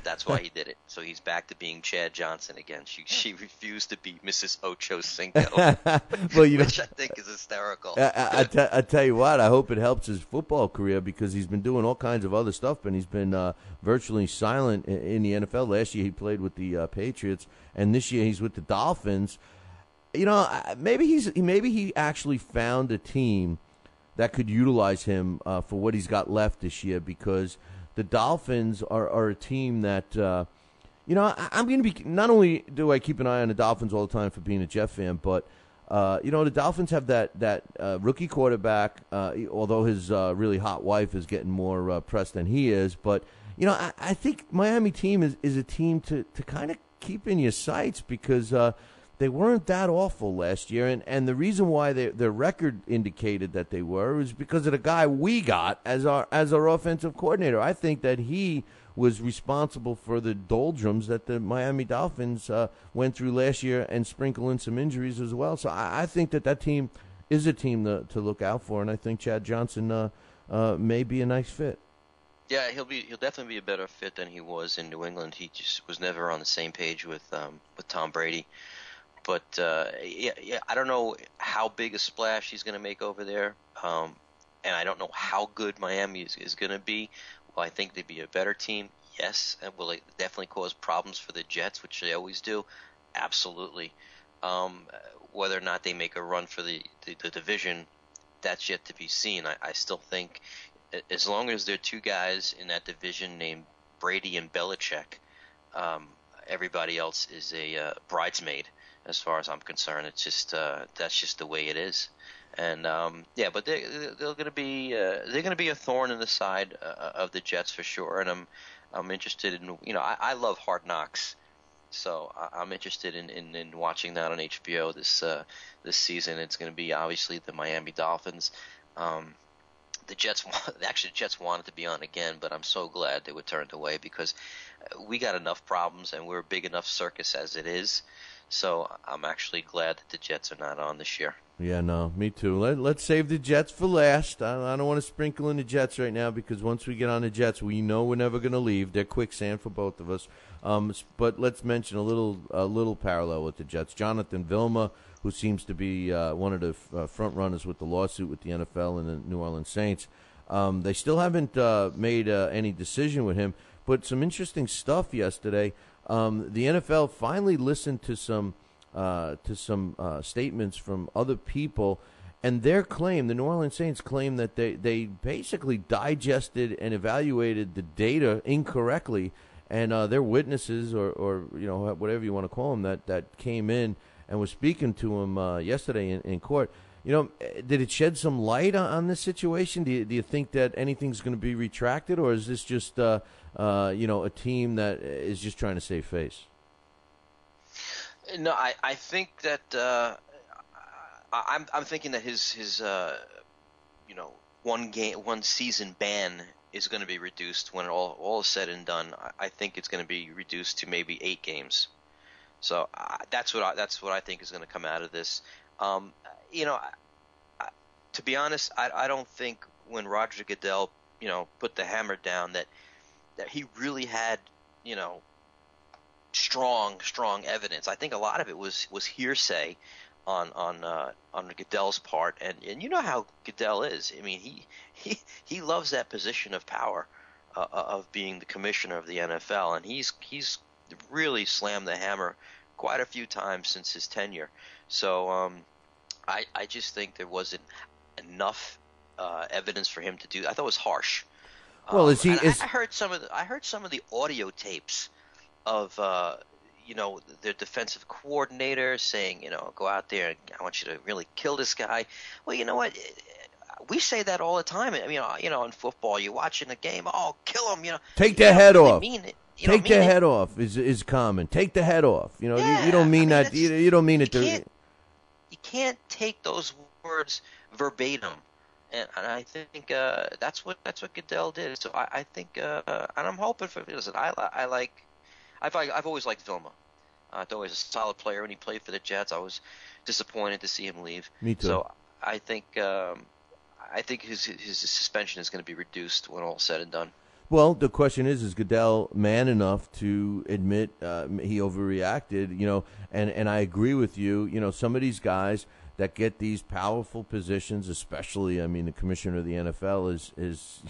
That's why he did it. So he's back to being Chad Johnson again. She refused to be Mrs. Ocho Cinco, which I think is hysterical. I tell you what, I hope it helps his football career, because he's been doing all kinds of other stuff, and he's been virtually silent in the NFL. Last year he played with the Patriots, and this year he's with the Dolphins. Maybe he actually found a team that could utilize him for what he's got left this year, because the Dolphins are a team that, I'm going to be, not only do I keep an eye on the Dolphins all the time for being a Jet fan, but, the Dolphins have that rookie quarterback, although his really hot wife is getting more press than he is. But, I think Miami team is a team to kind of keep in your sights, because they weren't that awful last year, and the reason why their record indicated that they were was because of the guy we got as our offensive coordinator. I think that he was responsible for the doldrums that the Miami Dolphins went through last year, and sprinkle in some injuries as well. So I think that team is a team to look out for, and I think Chad Johnson may be a nice fit. Yeah, he'll definitely be a better fit than he was in New England. He just was never on the same page with Tom Brady. But yeah, I don't know how big a splash he's going to make over there, and I don't know how good Miami is going to be. Will I think they'd be a better team? Yes. And will it definitely cause problems for the Jets, which they always do? Absolutely. Whether or not they make a run for the division, that's yet to be seen. I still think as long as there are two guys in that division named Brady and Belichick, everybody else is a bridesmaid as far as I'm concerned. It's just that's just the way it is. And but they're going to be a thorn in the side of the Jets for sure. And I'm interested in I love Hard Knocks, so I'm interested in watching that on HBO this season. It's going to be obviously the Miami Dolphins. The Jets wanted to be on again, but I'm so glad they were turned away because we got enough problems and we're a big enough circus as it is. So I'm actually glad that the Jets are not on this year. Yeah, no, me too. Let's save the Jets for last. I don't want to sprinkle in the Jets right now because once we get on the Jets, we know we're never going to leave. They're quicksand for both of us. But let's mention a little parallel with the Jets. Jonathan Vilma, who seems to be one of the front runners with the lawsuit with the NFL and the New Orleans Saints. They still haven't made any decision with him, but some interesting stuff yesterday. The NFL finally listened to some statements from other people, and their claim, the New Orleans Saints claim that they basically digested and evaluated the data incorrectly, and their witnesses or whatever you want to call them that came in and was speaking to him yesterday in court. Did it shed some light on this situation? Do you think that anything's going to be retracted, or is this just a team that is just trying to save face? No, I think that I'm thinking that his one season ban is going to be reduced when all is said and done. I think it's going to be reduced to maybe 8 games. So that's what I think is going to come out of this. To be honest, I don't think when Roger Goodell, put the hammer down that he really had, strong evidence. I think a lot of it was hearsay on Goodell's part, and you know how Goodell is. I mean, he loves that position of power of being the commissioner of the NFL, and he's really slammed the hammer quite a few times since his tenure. So I just think there wasn't enough evidence for him to do. I thought it was harsh. Well, I heard some of the audio tapes of their defensive coordinator saying, go out there and I want you to really kill this guy. Well, you know what? We say that all the time. I mean, in football, you're watching a game. Oh, kill him! Take their head off. Take their head off is common. Take the head off. You don't mean that. You don't mean it. You can't take those words verbatim, and I think that's what Goodell did. So I think, and I'm hoping for. Listen, I've always liked Vilma. I thought he was a solid player when he played for the Jets. I was disappointed to see him leave. Me too. So I think his suspension is going to be reduced when all's said and done. Well, the question is Goodell man enough to admit he overreacted? And I agree with you. Some of these guys that get these powerful positions, especially, the commissioner of the NFL is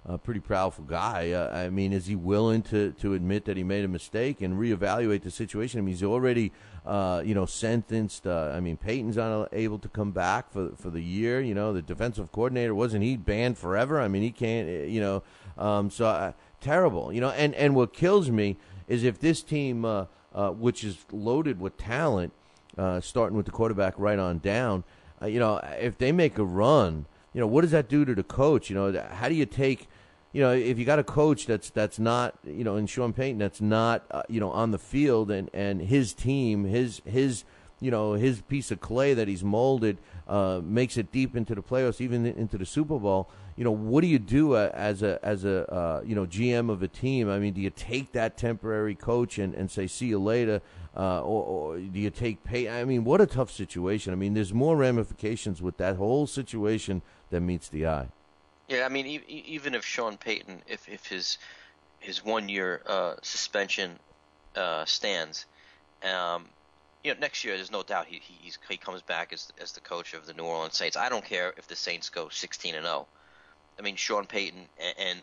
a pretty powerful guy. Is he willing to admit that he made a mistake and reevaluate the situation? He's already, sentenced. Peyton's unable to come back for the year. The defensive coordinator, wasn't he banned forever? He can't, terrible. And what kills me is if this team, which is loaded with talent, starting with the quarterback right on down, if they make a run, what does that do to the coach? How do you take, if you got a coach that's not, in Sean Payton, that's not, on the field, and his team, his piece of clay that he's molded makes it deep into the playoffs, even into the Super Bowl. What do you do as a GM of a team? I mean, do you take that temporary coach and say, see you later? Or do you take pay? I mean, what a tough situation. I mean, there's more ramifications with that whole situation than meets the eye. Yeah, I mean, even if Sean Payton, if his 1 year suspension stands, next year there's no doubt he comes back as the coach of the New Orleans Saints. I don't care if the Saints go 16-0. I mean, Sean Payton and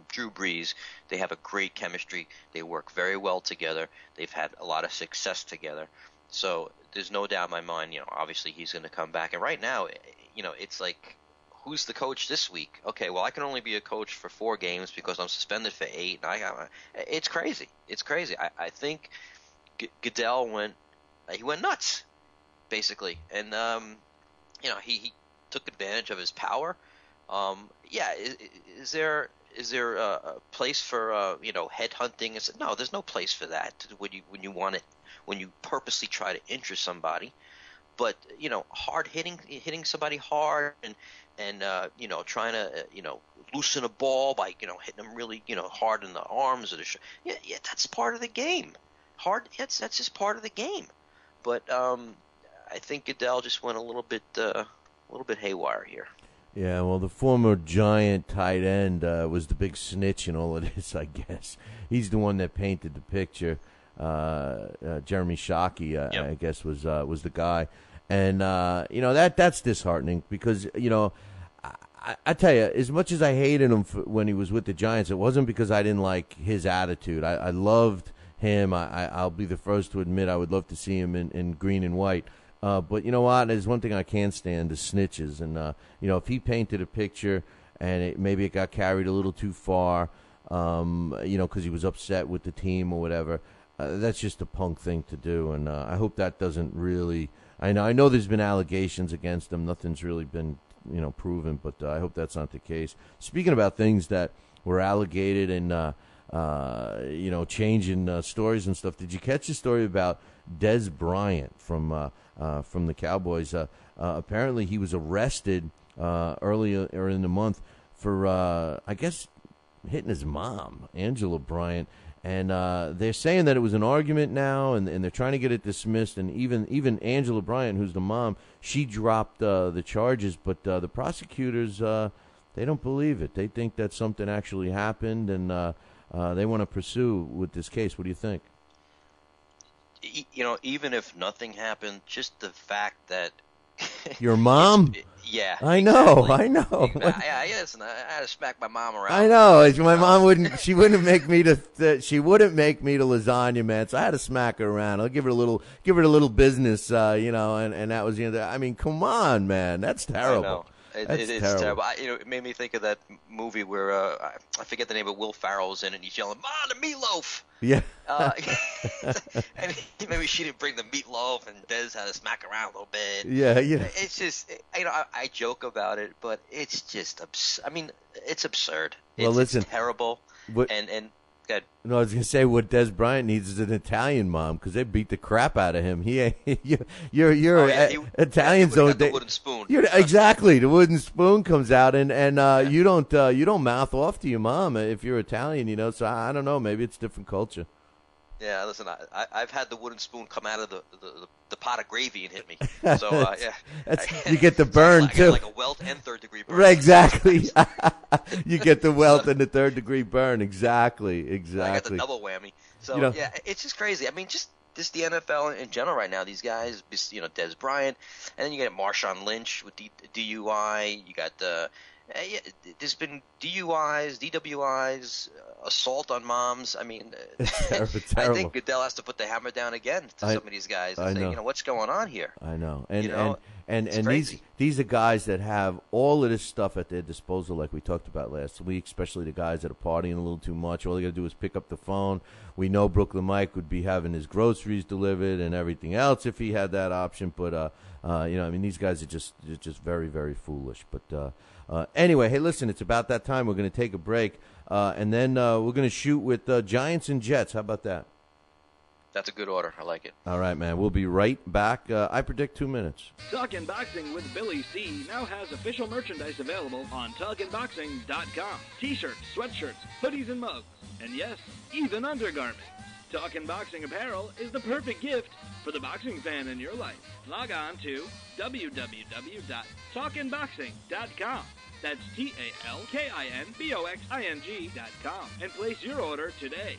Drew Brees, they have a great chemistry. They work very well together. They've had a lot of success together. So there's no doubt in my mind, obviously he's going to come back. And right now, it's like, who's the coach this week? Okay, well, I can only be a coach for 4 games because I'm suspended for 8. And it's crazy. It's crazy. I think Goodell went nuts, basically. And, he took advantage of his power. Is there a place for head hunting? No, there's no place for that when you purposely try to injure somebody. But hard hitting somebody hard and trying to loosen a ball by hitting them really hard in the arms or the that's part of the game. That's just part of the game. But I think Goodell just went a little bit haywire here. Yeah, well, the former Giant tight end was the big snitch in all of this, I guess. He's the one that painted the picture. Jeremy Shockey, Yep. I guess, was the guy. And, that's disheartening because, I tell you, as much as I hated him when he was with the Giants, it wasn't because I didn't like his attitude. I loved him. I'll be the first to admit I would love to see him in green and white. But you know what? There's one thing I can't stand is snitches. And, if he painted a picture and maybe it got carried a little too far, because he was upset with the team or whatever, that's just a punk thing to do. And I hope that doesn't really – I know there's been allegations against him. Nothing's really been, proven, but I hope that's not the case. Speaking about things that were alleged and, changing stories and stuff, did you catch the story about Des Bryant from the Cowboys? Apparently he was arrested earlier in the month for, I guess, hitting his mom, Angela Bryant. And they're saying that it was an argument now, and they're trying to get it dismissed. And even Angela Bryant, who's the mom, she dropped the charges. But the prosecutors, they don't believe it. They think that something actually happened, and they want to pursue with this case. What do you think? Even if nothing happened, just the fact that your mom. Yeah, I know. Exactly. I know. Listen, I had to smack my mom around. I know. My mom wouldn't. She wouldn't make me to. She wouldn't make me to lasagna, man. So I had to smack her around. I'll give her a little business, and that was I mean, come on, man. That's terrible. I know. It's terrible. It made me think of that movie where I forget the name, but Will Ferrell's in it, and he's yelling, "Ma, the meatloaf!" Yeah. And maybe she didn't bring the meatloaf, and Des had to smack around a little bit. Yeah. It's just, I joke about it, but it's just absurd. I mean, it's absurd. It's terrible. And good. No, I was gonna say what Des Bryant needs is an Italian mom because they beat the crap out of him. Italians don't. The wooden spoon. Exactly, the wooden spoon comes out, and you don't mouth off to your mom if you're Italian, So I don't know, maybe it's a different culture. Yeah, listen, I've had the wooden spoon come out of the pot of gravy and hit me. So you get the burn too. too, like a welt and third-degree burn. Right, exactly. You get the welt and the third-degree burn. Exactly. I got the double whammy. So it's just crazy. I mean, just the NFL in general right now. These guys, Des Bryant, and then you get Marshawn Lynch with DUI. You got there's been DUIs, DWIs, assault on moms. I mean, terrible. I think Goodell has to put the hammer down again to some of these guys and say, what's going on here? I know. And these are guys that have all of this stuff at their disposal, like we talked about last week, especially the guys that are partying a little too much. All they got to do is pick up the phone. We know Brooklyn Mike would be having his groceries delivered and everything else if he had that option. But, these guys are just very, very foolish. But Anyway, hey, listen, it's about that time. We're going to take a break, and then we're going to shoot with Giants and Jets. How about that? That's a good order. I like it. All right, man. We'll be right back. I predict 2 minutes. Talkin' Boxing with Billy C. now has official merchandise available on TalkinBoxing.com. T-shirts, sweatshirts, hoodies, and mugs. And yes, even undergarments. Talkin' Boxing apparel is the perfect gift for the boxing fan in your life. Log on to www.talkinboxing.com. That's TalkinBoxing.com and place your order today.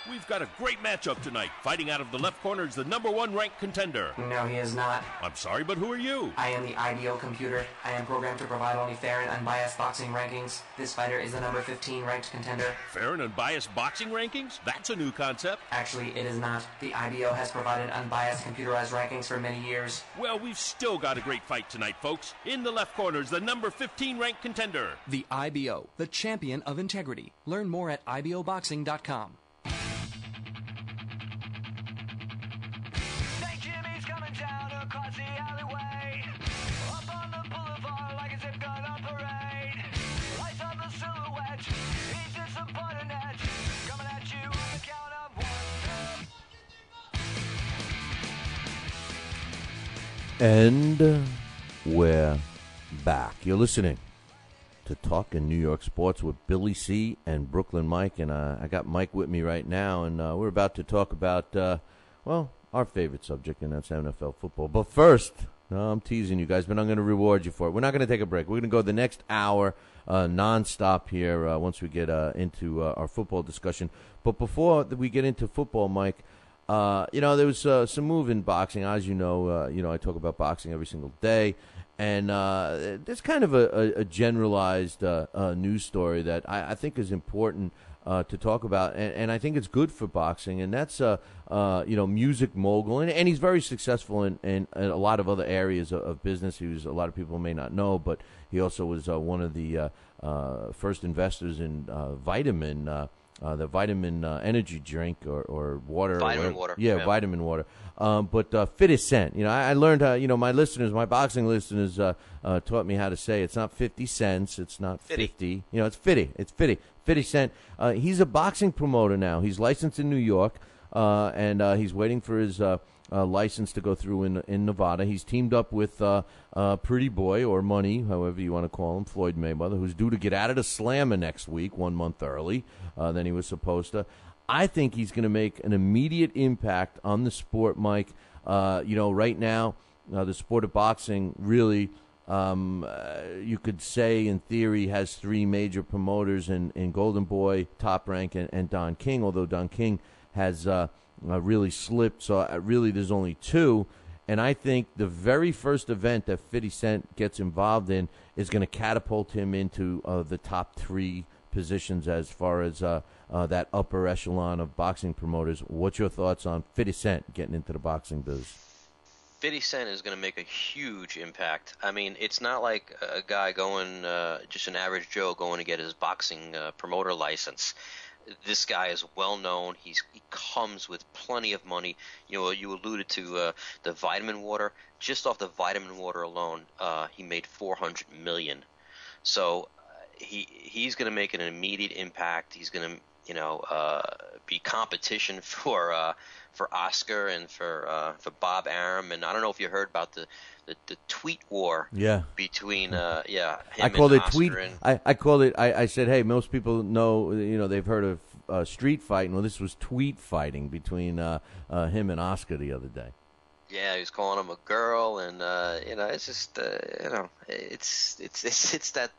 We've got a great matchup tonight. Fighting out of the left corner is the #1 ranked contender. No, he is not. I'm sorry, but who are you? I am the IBO computer. I am programmed to provide only fair and unbiased boxing rankings. This fighter is the number 15 ranked contender. Fair and unbiased boxing rankings? That's a new concept. Actually, it is not. The IBO has provided unbiased computerized rankings for many years. Well, we've still got a great fight tonight, folks. In the left corner is the number 15 ranked contender. The IBO, the champion of integrity. Learn more at IBOboxing.com. And we're back. You're listening to Talkin' New York Sports with Billy C. and Brooklyn Mike. And I got Mike with me right now, and we're about to talk about, our favorite subject, and that's NFL football. But first, I'm teasing you guys, but I'm going to reward you for it. We're not going to take a break. We're going to go the next hour nonstop here once we get into our football discussion. But before we get into football, Mike, there was some move in boxing. As you know, I talk about boxing every single day. And there's kind of a generalized news story that I think is important to talk about. And I think it's good for boxing. And that's, music mogul. And he's very successful in a lot of other areas of business. He was, a lot of people may not know, but he also was one of the first investors in the vitamin energy drink or water. Vitamin water. Yeah, vitamin water. But 50 cent. I learned how, my boxing listeners taught me how to say it's not 50 cents. It's not 50. It's 50. It's 50. 50 cent. He's a boxing promoter now. He's licensed in New York, and he's waiting for his license to go through in Nevada. He's teamed up with Pretty Boy, or Money, however you want to call him, Floyd Mayweather, who's due to get out of the slammer next week, 1 month early than he was supposed to. I think he's going to make an immediate impact on the sport, Mike. Right now, the sport of boxing really, you could say in theory, has three major promoters in Golden Boy, Top Rank, and Don King, although Don King has really slipped, so really there's only two. And I think the very first event that 50 Cent gets involved in is going to catapult him into the top three positions as far as that upper echelon of boxing promoters. What's your thoughts on 50 Cent getting into the boxing biz? 50 Cent is going to make a huge impact. I mean, it's not like a guy going, just an average Joe going to get his boxing promoter license. This guy is well known. He comes with plenty of money. You alluded to the vitamin water. Just off the vitamin water alone, he made $400 million. So he's going to make an immediate impact. He's going to be competition for Oscar and for Bob Arum. And I don't know if you heard about the tweet war between him I called and it Oscar tweet. and I called it. I said, hey, most people know they've heard of street fighting. Well, this was tweet fighting between him and Oscar the other day. Yeah, he was calling him a girl, and it's just it's that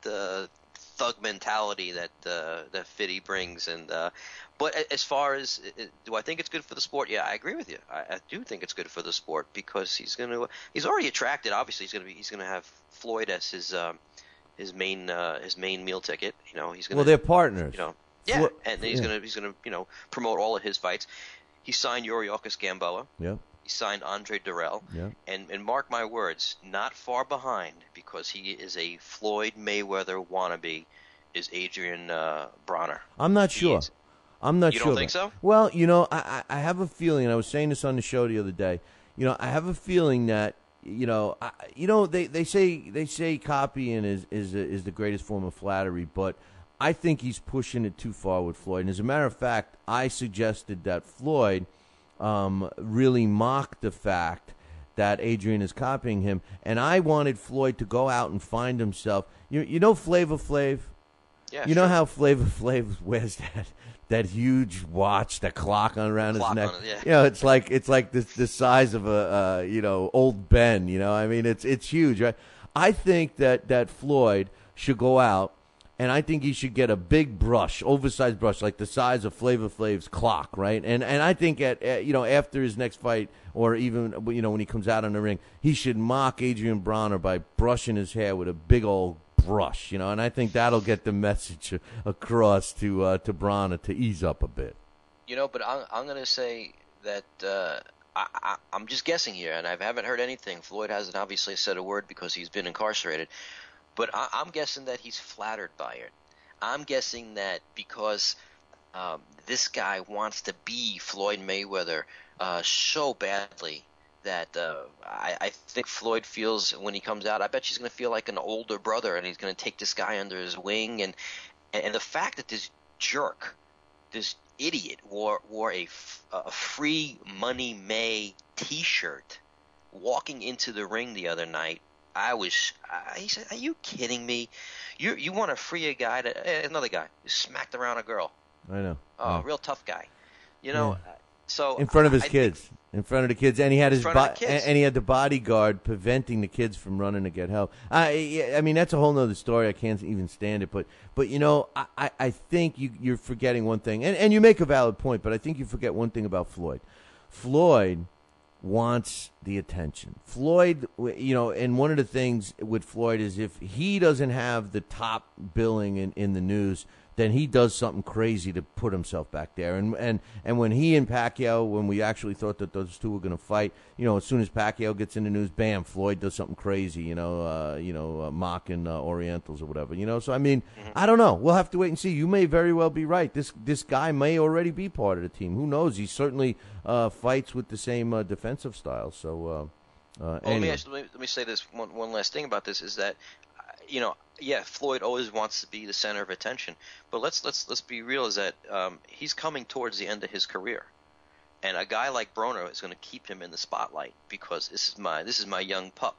thug mentality that Fitty brings. And but as far as do I think it's good for the sport? Yeah, I agree with you. I do think it's good for the sport because he's already attracted. Obviously, he's gonna have Floyd as his main meal ticket. He's gonna. Well, they're partners. And he's gonna promote all of his fights. He signed Yankess Gamboa. Yeah. He signed Andre Durrell. Yeah. And mark my words, not far behind, because he is a Floyd Mayweather wannabe, is Adrian Bronner. I'm not sure. I'm not sure. You don't think so? Well, I have a feeling, and I was saying this on the show the other day, I have a feeling that, they say copying is the greatest form of flattery, but I think he's pushing it too far with Floyd. And as a matter of fact, I suggested that Floyd really mock the fact that Adrian is copying him, and I wanted Floyd to go out and find himself. You know Flavor Flav? Yeah, you know how Flavor Flav wears that huge watch, that clock on around his neck. It's like the size of a old Ben. I mean it's huge, right? I think that Floyd should go out, and I think he should get a big brush, oversized brush, like the size of Flavor Flav's clock, right? And I think after his next fight, or even when he comes out on the ring, he should mock Adrian Bronner by brushing his hair with a big old brush, and I think that'll get the message across to Bronner to ease up a bit. But I'm going to say that I'm just guessing here, and I haven't heard anything. Floyd hasn't obviously said a word because he's been incarcerated. But I'm guessing that he's flattered by it. I'm guessing that because this guy wants to be Floyd Mayweather so badly that I think Floyd feels when he comes out, I bet he's going to feel like an older brother, and he's going to take this guy under his wing. And the fact that this jerk, this idiot, wore a free Money May T-shirt walking into the ring the other night, he said, "Are you kidding me? You want to free a guy another guy who smacked around a girl? I know. Oh, real tough guy. So in front of his kids, in front of the kids, and he had and he had the bodyguard preventing the kids from running to get help. I mean, that's a whole nother story. I can't even stand it. But I think you're forgetting one thing, and you make a valid point. But I think you forget one thing about Floyd. Floyd wants the attention. Floyd, and one of the things with Floyd is if he doesn't have the top billing in the news, then he does something crazy to put himself back there. And when he and Pacquiao, when we actually thought that those two were going to fight, as soon as Pacquiao gets in the news, bam, Floyd does something crazy, mocking Orientals or whatever, So, I mean, I don't know. We'll have to wait and see. You may very well be right. This guy may already be part of the team. Who knows? He certainly fights with the same defensive style. So, anyway. Let me say this one last thing about this is that, Floyd always wants to be the center of attention, but let's be real. Is that he's coming towards the end of his career, and a guy like Broner is going to keep him in the spotlight because this is my young pup,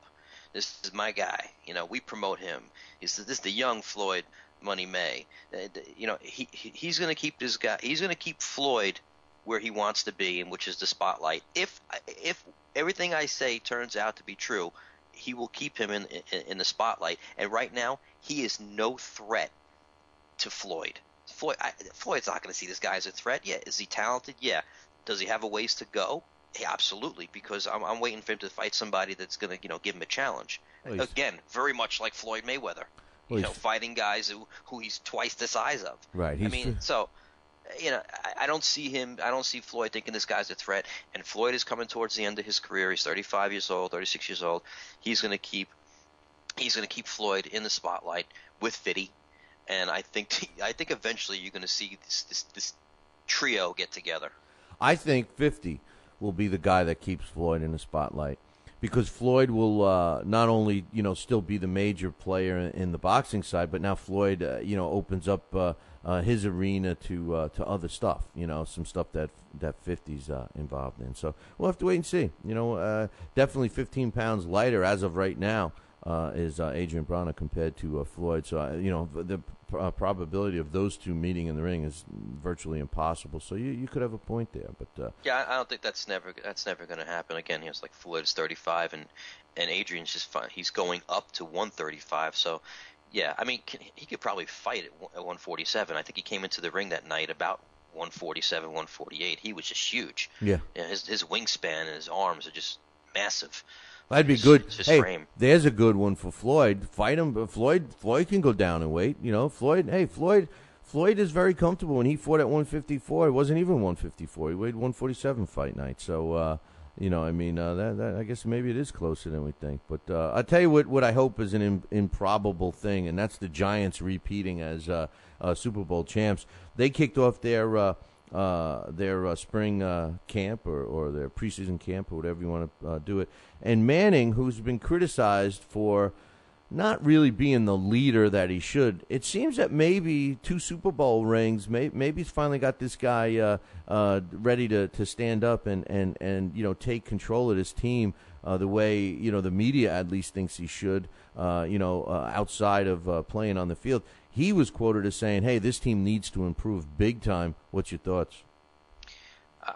this is my guy. We promote him. This is the young Floyd Money May. He's going to keep this guy. He's going to keep Floyd where he wants to be, and which is the spotlight. If everything I say turns out to be true, he will keep him in the spotlight. And right now, he is no threat to Floyd. Floyd's not going to see this guy as a threat. Yeah, is he talented? Yeah. Does he have a ways to go? Yeah, absolutely. Because I'm waiting for him to fight somebody that's going to give him a challenge. Again, very much like Floyd Mayweather. Fighting guys who he's twice the size of. Right. I don't see Floyd thinking this guy's a threat, and Floyd is coming towards the end of his career. He's 35 years old, 36 years old. He's going to keep Floyd in the spotlight with Fitty, and I think eventually you're going to see this trio get together. I think 50 will be the guy that keeps Floyd in the spotlight, because Floyd will not only still be the major player in the boxing side, but now Floyd opens up his arena to other stuff, some stuff that 50's involved in. So we'll have to wait and see. Definitely 15 pounds lighter as of right now is Adrian Bronner compared to Floyd. So the probability of those two meeting in the ring is virtually impossible. So you could have a point there, but yeah, I don't think that's never going to happen again. He was like Floyd's 35, and Adrian's just fine. He's going up to 135. So. Yeah, I mean, he could probably fight at 147. I think he came into the ring that night about 147, 148. He was just huge. Yeah. His wingspan and his arms are just massive. That'd be good. Hey, frame. There's a good one for Floyd. Fight him, but Floyd can go down in weight. Floyd is very comfortable. When he fought at 154, it wasn't even 154. He weighed 147 fight night. So, I mean, that I guess maybe it is closer than we think. But I'll tell you what I hope is an improbable thing, and that's the Giants repeating as Super Bowl champs. They kicked off their spring camp or their preseason camp or whatever you want to do it. And Manning, who's been criticized for not really being the leader that he should, it seems that maybe 2 Super Bowl rings, maybe he's finally got this guy ready to stand up and take control of this team the way the media at least thinks he should. Outside of playing on the field, he was quoted as saying, "Hey, this team needs to improve big time." What's your thoughts?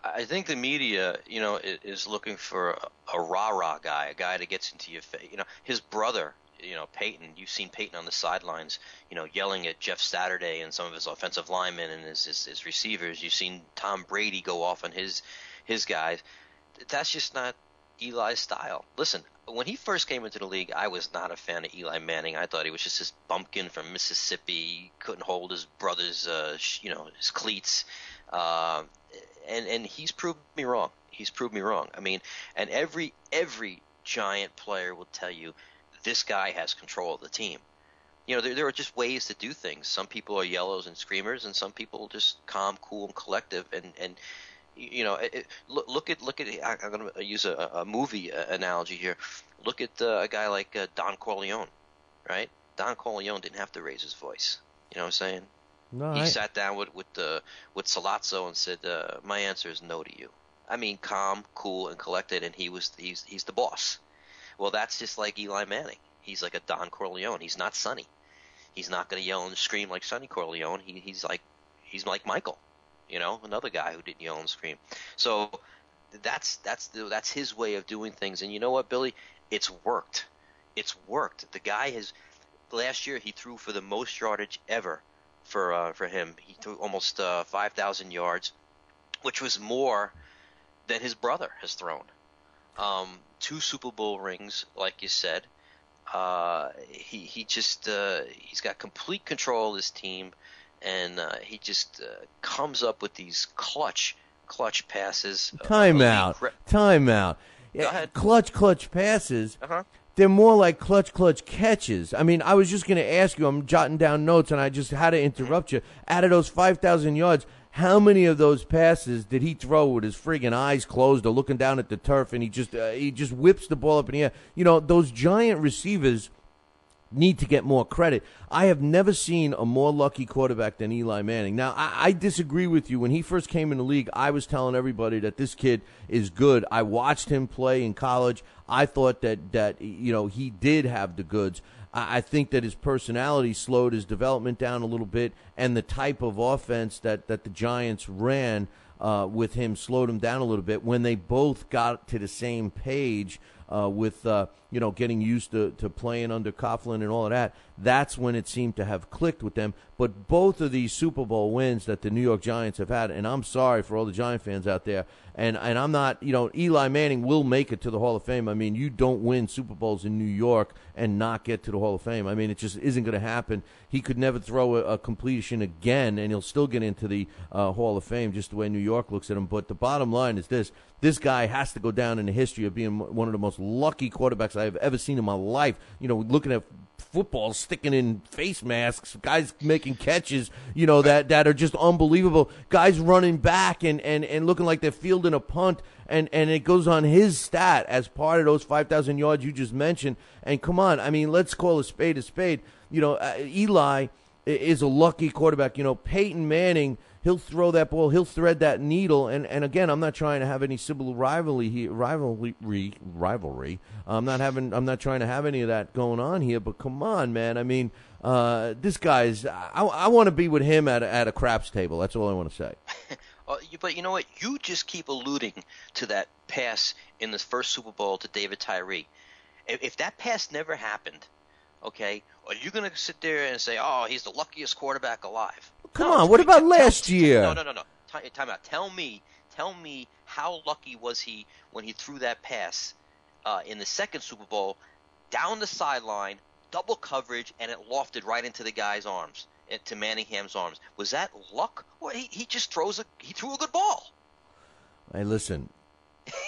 I think the media, is looking for a rah-rah guy, a guy that gets into your face. His brother, Peyton, you've seen Peyton on the sidelines, yelling at Jeff Saturday and some of his offensive linemen and his receivers. You've seen Tom Brady go off on his guys. That's just not Eli's style. Listen, when he first came into the league, I was not a fan of Eli Manning. I thought he was just this bumpkin from Mississippi. He couldn't hold his brother's, his cleats. And he's proved me wrong. I mean, and every Giant player will tell you this guy has control of the team. There are just ways to do things. Some people are yellows and screamers, and some people are just calm, cool, and collective. And look at. I'm going to use a movie analogy here. Look at a guy like Don Corleone, right? Don Corleone didn't have to raise his voice. You know what I'm saying? No, he sat down with Salazzo and said, "My answer is no to you." I mean, calm, cool, and collected, and he's the boss. Well, that's just like Eli Manning. He's like a Don Corleone. He's not Sonny. He's not going to yell and scream like Sonny Corleone. He's like Michael, another guy who didn't yell and scream. So that's his way of doing things. And you know what, Billy? It's worked. The guy has last year he threw for the most yardage ever for him. He threw almost 5,000 yards, which was more than his brother has thrown. 2 Super Bowl rings, like you said. He's got complete control of his team, and he just comes up with these clutch passes. Time out. Yeah, clutch passes. Uh-huh. They're more like clutch catches. I mean, I was just going to ask you, I'm jotting down notes, and I just had to interrupt you. Out of those 5,000 yards, how many of those passes did he throw with his friggin' eyes closed or looking down at the turf, and he just whips the ball up in the air? Those Giant receivers need to get more credit. I have never seen a more lucky quarterback than Eli Manning. Now, I disagree with you. When he first came in the league, I was telling everybody that this kid is good. I watched him play in college. I thought that he did have the goods. I think that his personality slowed his development down a little bit, and the type of offense that the Giants ran with him slowed him down a little bit. When they both got to the same page with getting used to playing under Coughlin and all of that, that's when it seemed to have clicked with them. But both of these Super Bowl wins that the New York Giants have had, and I'm sorry for all the Giant fans out there, and I'm not, Eli Manning will make it to the Hall of Fame. I mean, you don't win Super Bowls in New York and not get to the Hall of Fame. I mean, it just isn't going to happen. He could never throw a completion again, and he'll still get into the Hall of Fame just the way New York looks at him. But the bottom line is this guy has to go down in the history of being one of the most lucky quarterbacks I've ever seen in my life. Looking at football sticking in face masks, guys making catches, that are just unbelievable. Guys running back and looking like they're fielding a punt, and it goes on his stat as part of those 5,000 yards you just mentioned. And come on, I mean, let's call a spade a spade. Eli is a lucky quarterback. Peyton Manning, he'll throw that ball, he'll thread that needle, and again, I'm not trying to have any civil rivalry. I'm not trying to have any of that going on here. But come on, man. I mean, this guy's. I want to be with him at a craps table. That's all I want to say. But you know what? You just keep alluding to that pass in the first Super Bowl to David Tyree. If that pass never happened, okay, are you going to sit there and say, "Oh, he's the luckiest quarterback alive"? Come on, what about last year? No. Time out. Tell me how lucky was he when he threw that pass in the second Super Bowl down the sideline, double coverage, and it lofted right into the guy's arms, to Manningham's arms. Was that luck? Or he just threw a good ball? Hey, listen.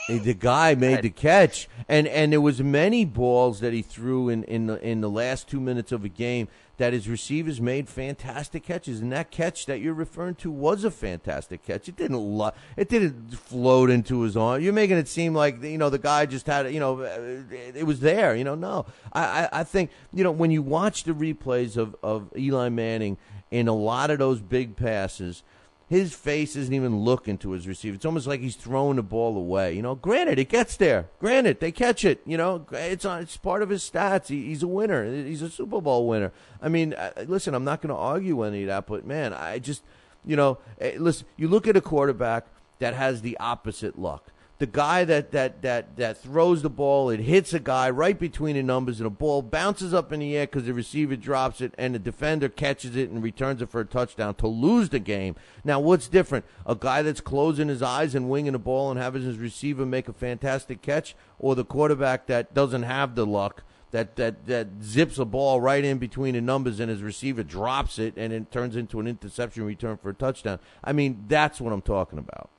The guy made the catch, and there was many balls that he threw in the last 2 minutes of a game that his receivers made fantastic catches, and that catch that you're referring to was a fantastic catch. It didn't float into his arm. You're making it seem like the guy just had it was there. No, I think when you watch the replays of Eli Manning in a lot of those big passes, his face isn't even looking to his receiver. It's almost like he's throwing the ball away. Granted, it gets there. Granted, they catch it. It's part of his stats. He's a winner. He's a Super Bowl winner. I mean, listen, I'm not going to argue any of that, but, man, I just, listen, you look at a quarterback that has the opposite luck. The guy that throws the ball, it hits a guy right between the numbers, and the ball bounces up in the air because the receiver drops it, and the defender catches it and returns it for a touchdown to lose the game. Now, what's different? A guy that's closing his eyes and winging the ball and having his receiver make a fantastic catch, or the quarterback that doesn't have the luck, that zips a ball right in between the numbers and his receiver drops it and it turns into an interception return for a touchdown? I mean, that's what I'm talking about.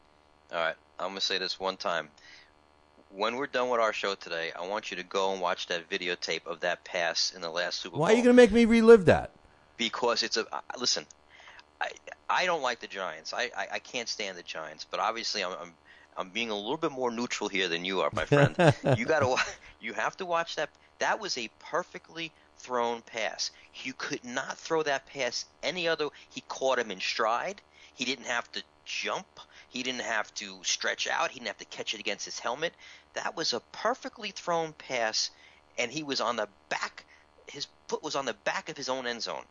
All right. I'm going to say this one time. When we're done with our show today, I want you to go and watch that videotape of that pass in the last Super Bowl. Why are you going to make me relive that? Because it's listen, I don't like the Giants. I can't stand the Giants, but obviously I'm being a little bit more neutral here than you are, my friend. You have to watch that. That was a perfectly thrown pass. You could not throw that pass any other. He caught him in stride. He didn't have to jump. He didn't have to stretch out. He didn't have to catch it against his helmet. That was a perfectly thrown pass, and he was on the back. His foot was on the back of his own end zone.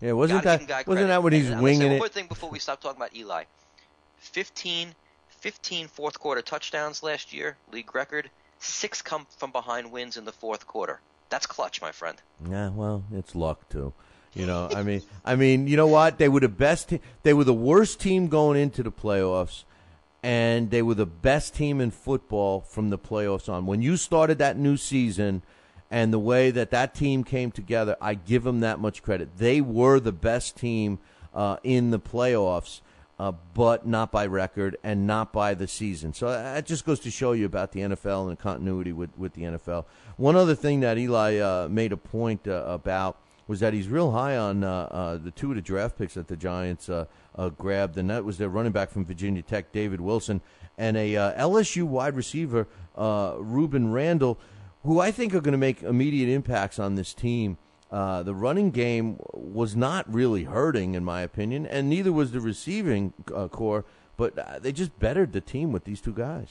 Yeah, wasn't that when he's winging it? One more thing before we stop talking about Eli. 15 fourth quarter touchdowns last year, league record. 6 come from behind wins in the fourth quarter. That's clutch, my friend. Yeah, well, it's luck too. I mean, you know what? They were the best. They were the worst team going into the playoffs, and they were the best team in football from the playoffs on. When you started that new season, and the way that team came together, I give them that much credit. They were the best team in the playoffs, but not by record and not by the season. So that just goes to show you about the NFL and the continuity with the NFL. One other thing that Eli made a point about was that he's real high on the 2 of the draft picks that the Giants grabbed, and that was their running back from Virginia Tech, David Wilson, and a LSU wide receiver, Ruben Randall, who I think are going to make immediate impacts on this team. The running game was not really hurting, in my opinion, and neither was the receiving core, but they just bettered the team with these 2 guys.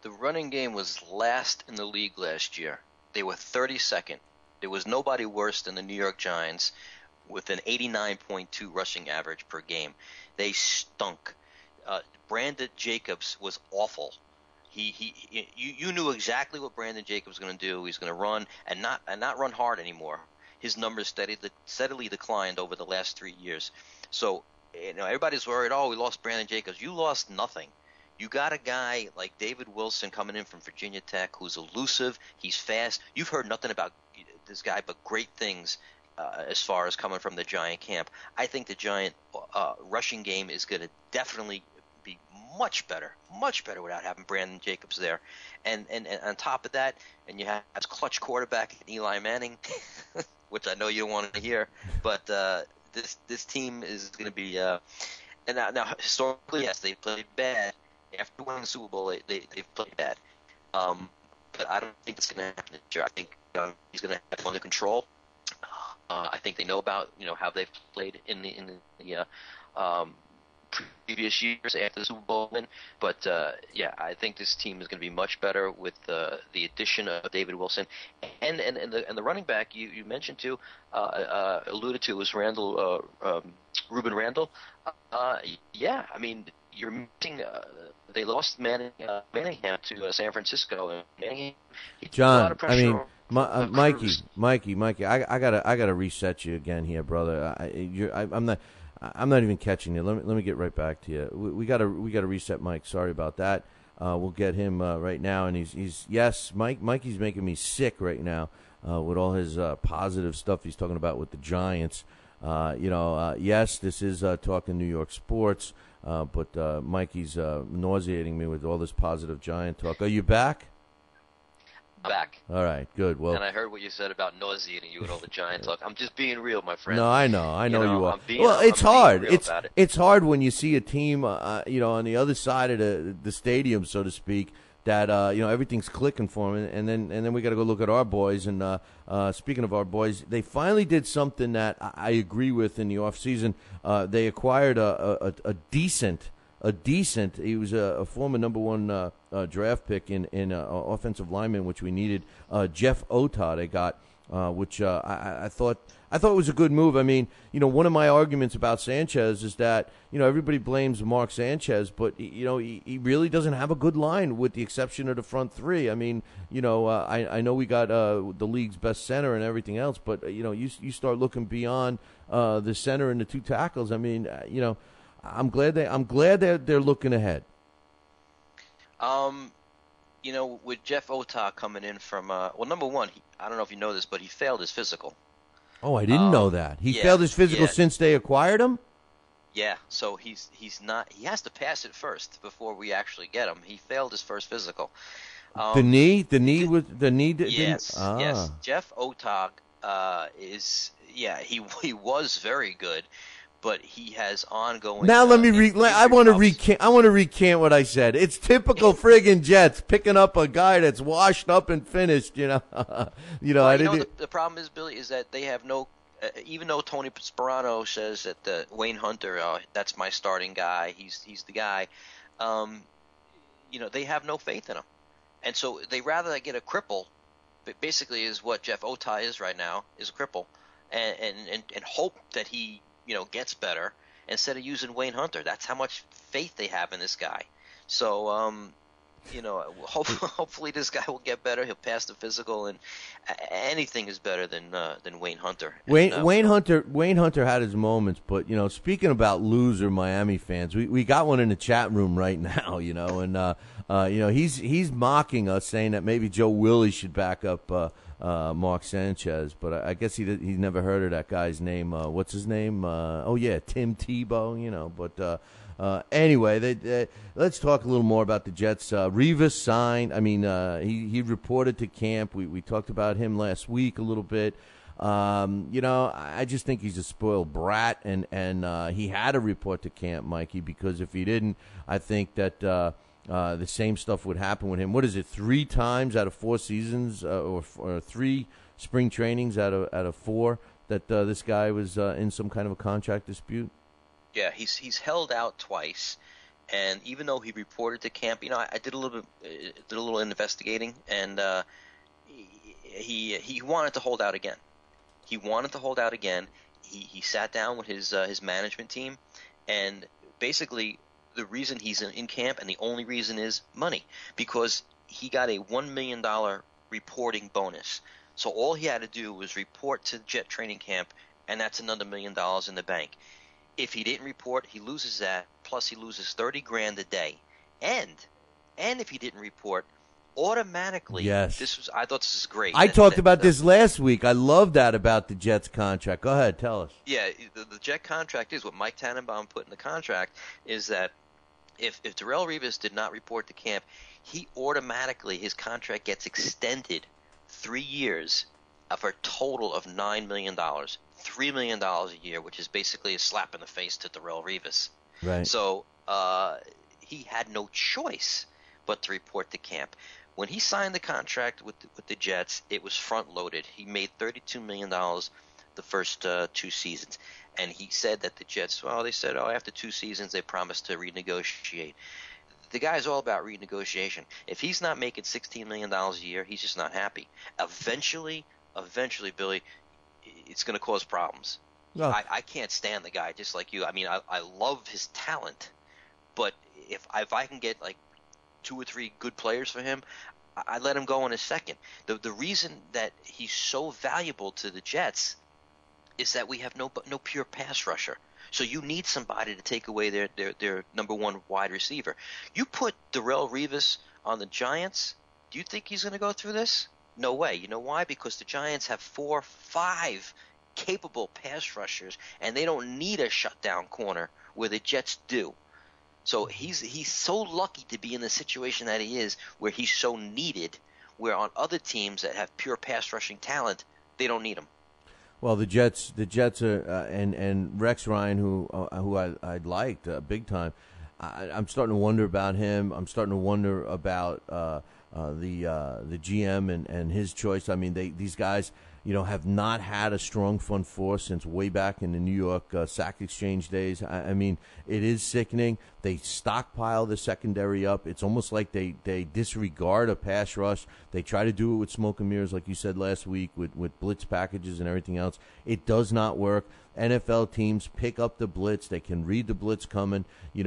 The running game was last in the league last year. They were 32nd. There was nobody worse than the New York Giants with an 89.2 rushing average per game. They stunk. Brandon Jacobs was awful. You knew exactly what Brandon Jacobs was going to do. He's going to run and not run hard anymore. His numbers steadily declined over the last 3 years. So everybody's worried. Oh, we lost Brandon Jacobs. You lost nothing. You got a guy like David Wilson coming in from Virginia Tech who's elusive. He's fast. You've heard nothing about this guy but great things as far as coming from the Giant camp. I think the Giant rushing game is going to definitely be much better without having Brandon Jacobs there. And on top of that, and you have this clutch quarterback Eli Manning, which I know you don't want to hear, but this team is going to be and now historically, yes, they played bad. After winning the Super Bowl, they've played bad. But I don't think it's going to happen this year. I think he's going to have under control. I think they know about how they've played in the previous years after the Super Bowl win. But I think this team is going to be much better with the addition of David Wilson and the running back you mentioned too, alluded to was Ruben Randall. I mean, you're missing. They lost Manningham to San Francisco, and Manningham. John, I mean, Mikey, I gotta reset you again here, brother. I'm not even catching you. Let me get right back to you. We gotta reset Mike. Sorry about that. We'll get him right now, and he's Mikey's making me sick right now with all his positive stuff he's talking about with the Giants. Yes, this is Talking New York Sports, but Mikey's nauseating me with all this positive Giant talk. Are you back? Back. All right, good. Well, and I heard what you said about nauseating you with all the Giant talk. I'm just being real, my friend. No, I know you are. It's I'm hard. Being real about it. It's hard when you see a team, on the other side of the stadium, so to speak, that everything's clicking for them, and then we got to go look at our boys. And speaking of our boys, they finally did something that I agree with in the off season. They acquired a decent. He was a former number one draft pick in offensive lineman, which we needed. Jeff Ota they got, which I thought was a good move. I mean, one of my arguments about Sanchez is that everybody blames Mark Sanchez, but he really doesn't have a good line with the exception of the front three. I mean, I know we got the league's best center and everything else, but you start looking beyond the center and the two tackles. I mean, I'm glad they're looking ahead. With Jeff Ota coming in from number one, I don't know if you know this, but he failed his physical. Oh, I didn't know that. He failed his physical since they acquired him? Yeah, so he's not. He has to pass it first before we actually get him. He failed his first physical. The knee. Yes. Jeff Ota he was very good. But he has ongoing. Now let me I want to recant what I said. It's typical friggin' Jets picking up a guy that's washed up and finished. The problem is, Billy, is that they have no. Even though Tony Sperano says that Wayne Hunter, that's my starting guy. He's the guy. They have no faith in him, and so they rather get a cripple. But basically, is what Jeff Ota is right now, is a cripple, and hope that he gets better instead of using Wayne Hunter. That's how much faith they have in this guy. So, hopefully this guy will get better. He'll pass the physical, and anything is better than Wayne Hunter. Wayne Hunter had his moments, but speaking about loser Miami fans, we got one in the chat room right now. And he's mocking us, saying that maybe Joe Willie should back up Mark Sanchez, but I guess he never heard of that guy's name. What's his name? Tim Tebow. But anyway, let's talk a little more about the Jets. Rivas signed. I mean, he reported to camp. We talked about him last week a little bit. I just think he's a spoiled brat, and he had to report to camp, Mikey, because if he didn't, I think that the same stuff would happen with him. What is it? 3 times out of 4 seasons, or 3 spring trainings out of 4 that this guy was in some kind of a contract dispute. Yeah, he's held out twice, and even though he reported to camp, I did a little investigating, and he wanted to hold out again. He sat down with his management team, and basically, the reason he's in camp, and the only reason, is money, because he got a $1 million reporting bonus. So all he had to do was report to Jet training camp, and that's another $1 million in the bank. If he didn't report, he loses that, plus he loses $30,000 a day. And if he didn't report, automatically, yes. I thought this is great. I talked about this last week. I love that about the Jets contract. Go ahead, tell us. Yeah, the Jet contract is what Mike Tannenbaum put in the contract, is that if Darrelle Revis did not report to camp, his contract gets extended 3 years for a total of $9 million. $3 million a year, which is basically a slap in the face to Darrelle Revis. Right. So he had no choice but to report to camp. When he signed the contract with the Jets, it was front-loaded. He made $32 million the first 2 seasons. And he said that the Jets, after 2 seasons, they promised to renegotiate. The guy's all about renegotiation. If he's not making $16 million a year, he's just not happy. Eventually, Billy, it's going to cause problems. Well, I can't stand the guy, just like you. I mean, I love his talent, but if I can get like 2 or 3 good players for him, I let him go in a second. The reason that he's so valuable to the Jets is that we have no pure pass rusher. So you need somebody to take away their number one wide receiver. You put Darrelle Revis on the Giants, do you think he's going to go through this? No way. You know why? Because the Giants have 4, 5 capable pass rushers, and they don't need a shutdown corner where the Jets do. So he's so lucky to be in the situation that he is, where he's so needed, where on other teams that have pure pass rushing talent, they don't need him. Well, the Jets are and Rex Ryan, who I liked big time. I'm starting to wonder about him. I'm starting to wonder about the GM and his choice. I mean, these guys, have not had a strong front four since way back in the New York sack exchange days. I mean, it is sickening. They stockpile the secondary up. It's almost like they disregard a pass rush. They try to do it with smoke and mirrors, like you said last week, with blitz packages and everything else. It does not work. NFL teams pick up the blitz. They can read the blitz coming. You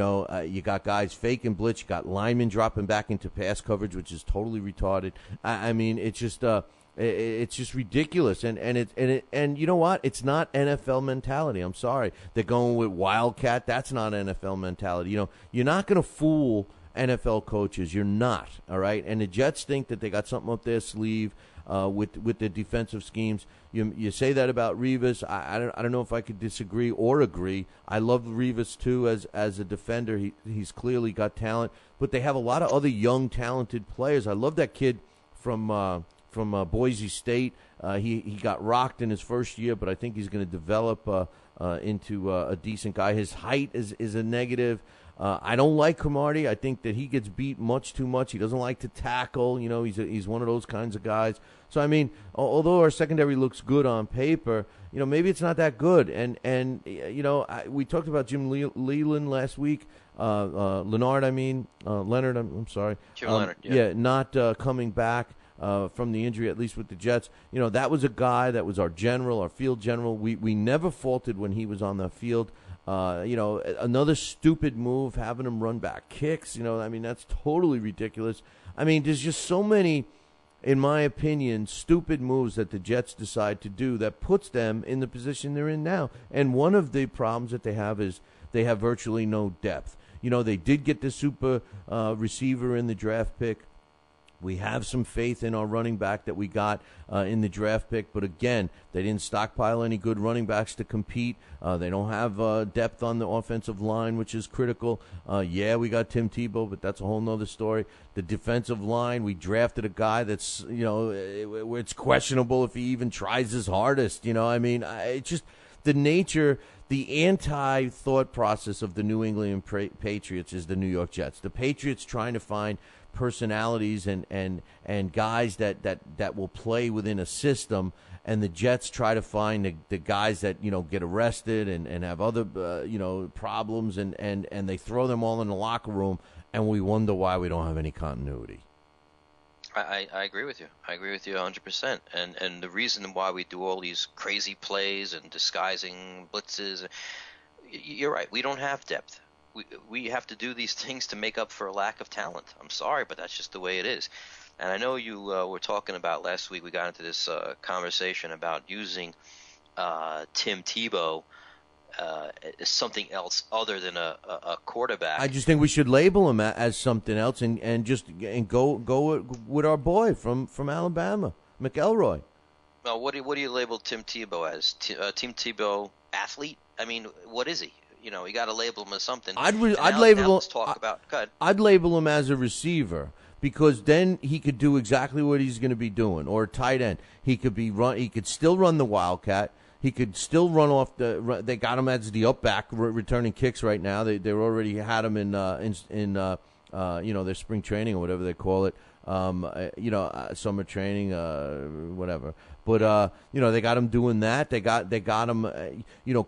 got guys faking blitz. You got linemen dropping back into pass coverage, which is totally retarded. I mean, it's just ridiculous. And you know what? It's not NFL mentality. I'm sorry. They're going with Wildcat. That's not NFL mentality. You're not going to fool NFL coaches. You're not. All right. And the Jets think that they got something up their sleeve with the defensive schemes. You say that about Revis. I don't know if I could disagree or agree. I love Revis too as a defender. He's clearly got talent, but they have a lot of other young talented players. I love that kid from Boise State. He got rocked in his first year, but I think he's going to develop into a decent guy. His height is a negative. I don't like Cromartie. I think that he gets beat much too much. He doesn't like to tackle. He's one of those kinds of guys. So, I mean, although our secondary looks good on paper, maybe it's not that good. And we talked about Jim Leland last week. Leonard, I'm sorry. Jim Leonard, yeah. Not coming back from the injury, at least with the Jets. That was a guy that was our general, our field general. We never faulted when he was on the field. Another stupid move, having him run back kicks. That's totally ridiculous. I mean, there's just so many, in my opinion, stupid moves that the Jets decide to do that puts them in the position they're in now. And one of the problems that they have is they have virtually no depth. They did get the super receiver in the draft pick. We have some faith in our running back that we got in the draft pick. But, again, they didn't stockpile any good running backs to compete. They don't have depth on the offensive line, which is critical. We got Tim Tebow, but that's a whole nother story. The defensive line, we drafted a guy that's, it's questionable if he even tries his hardest. It's just the nature, the anti-thought process of the New England Patriots is the New York Jets. The Patriots trying to find personalities and guys that will play within a system, and the Jets try to find the guys that get arrested and have other problems, and they throw them all in the locker room, and we wonder why we don't have any continuity. I agree with you. I agree with you 100%. And the reason why we do all these crazy plays and disguising blitzes, you're right. We don't have depth. We have to do these things to make up for a lack of talent. I'm sorry, but that's just the way it is. And I know you were talking about last week, we got into this conversation about using Tim Tebow as something else other than a quarterback. I just think we should label him as something else and go with our boy from Alabama, McElroy. Well, what do you label Tim Tebow as? Tim Tebow athlete? I mean, what is he? You got to label him as something. I'd label him as a receiver, because then he could do exactly what he's going to be doing, or a tight end. He could still run the Wildcat. He could still run off the. They got him as the up back returning kicks right now. They already had him in their spring training or whatever they call it. Summer training, whatever. But they got him doing that. They got him,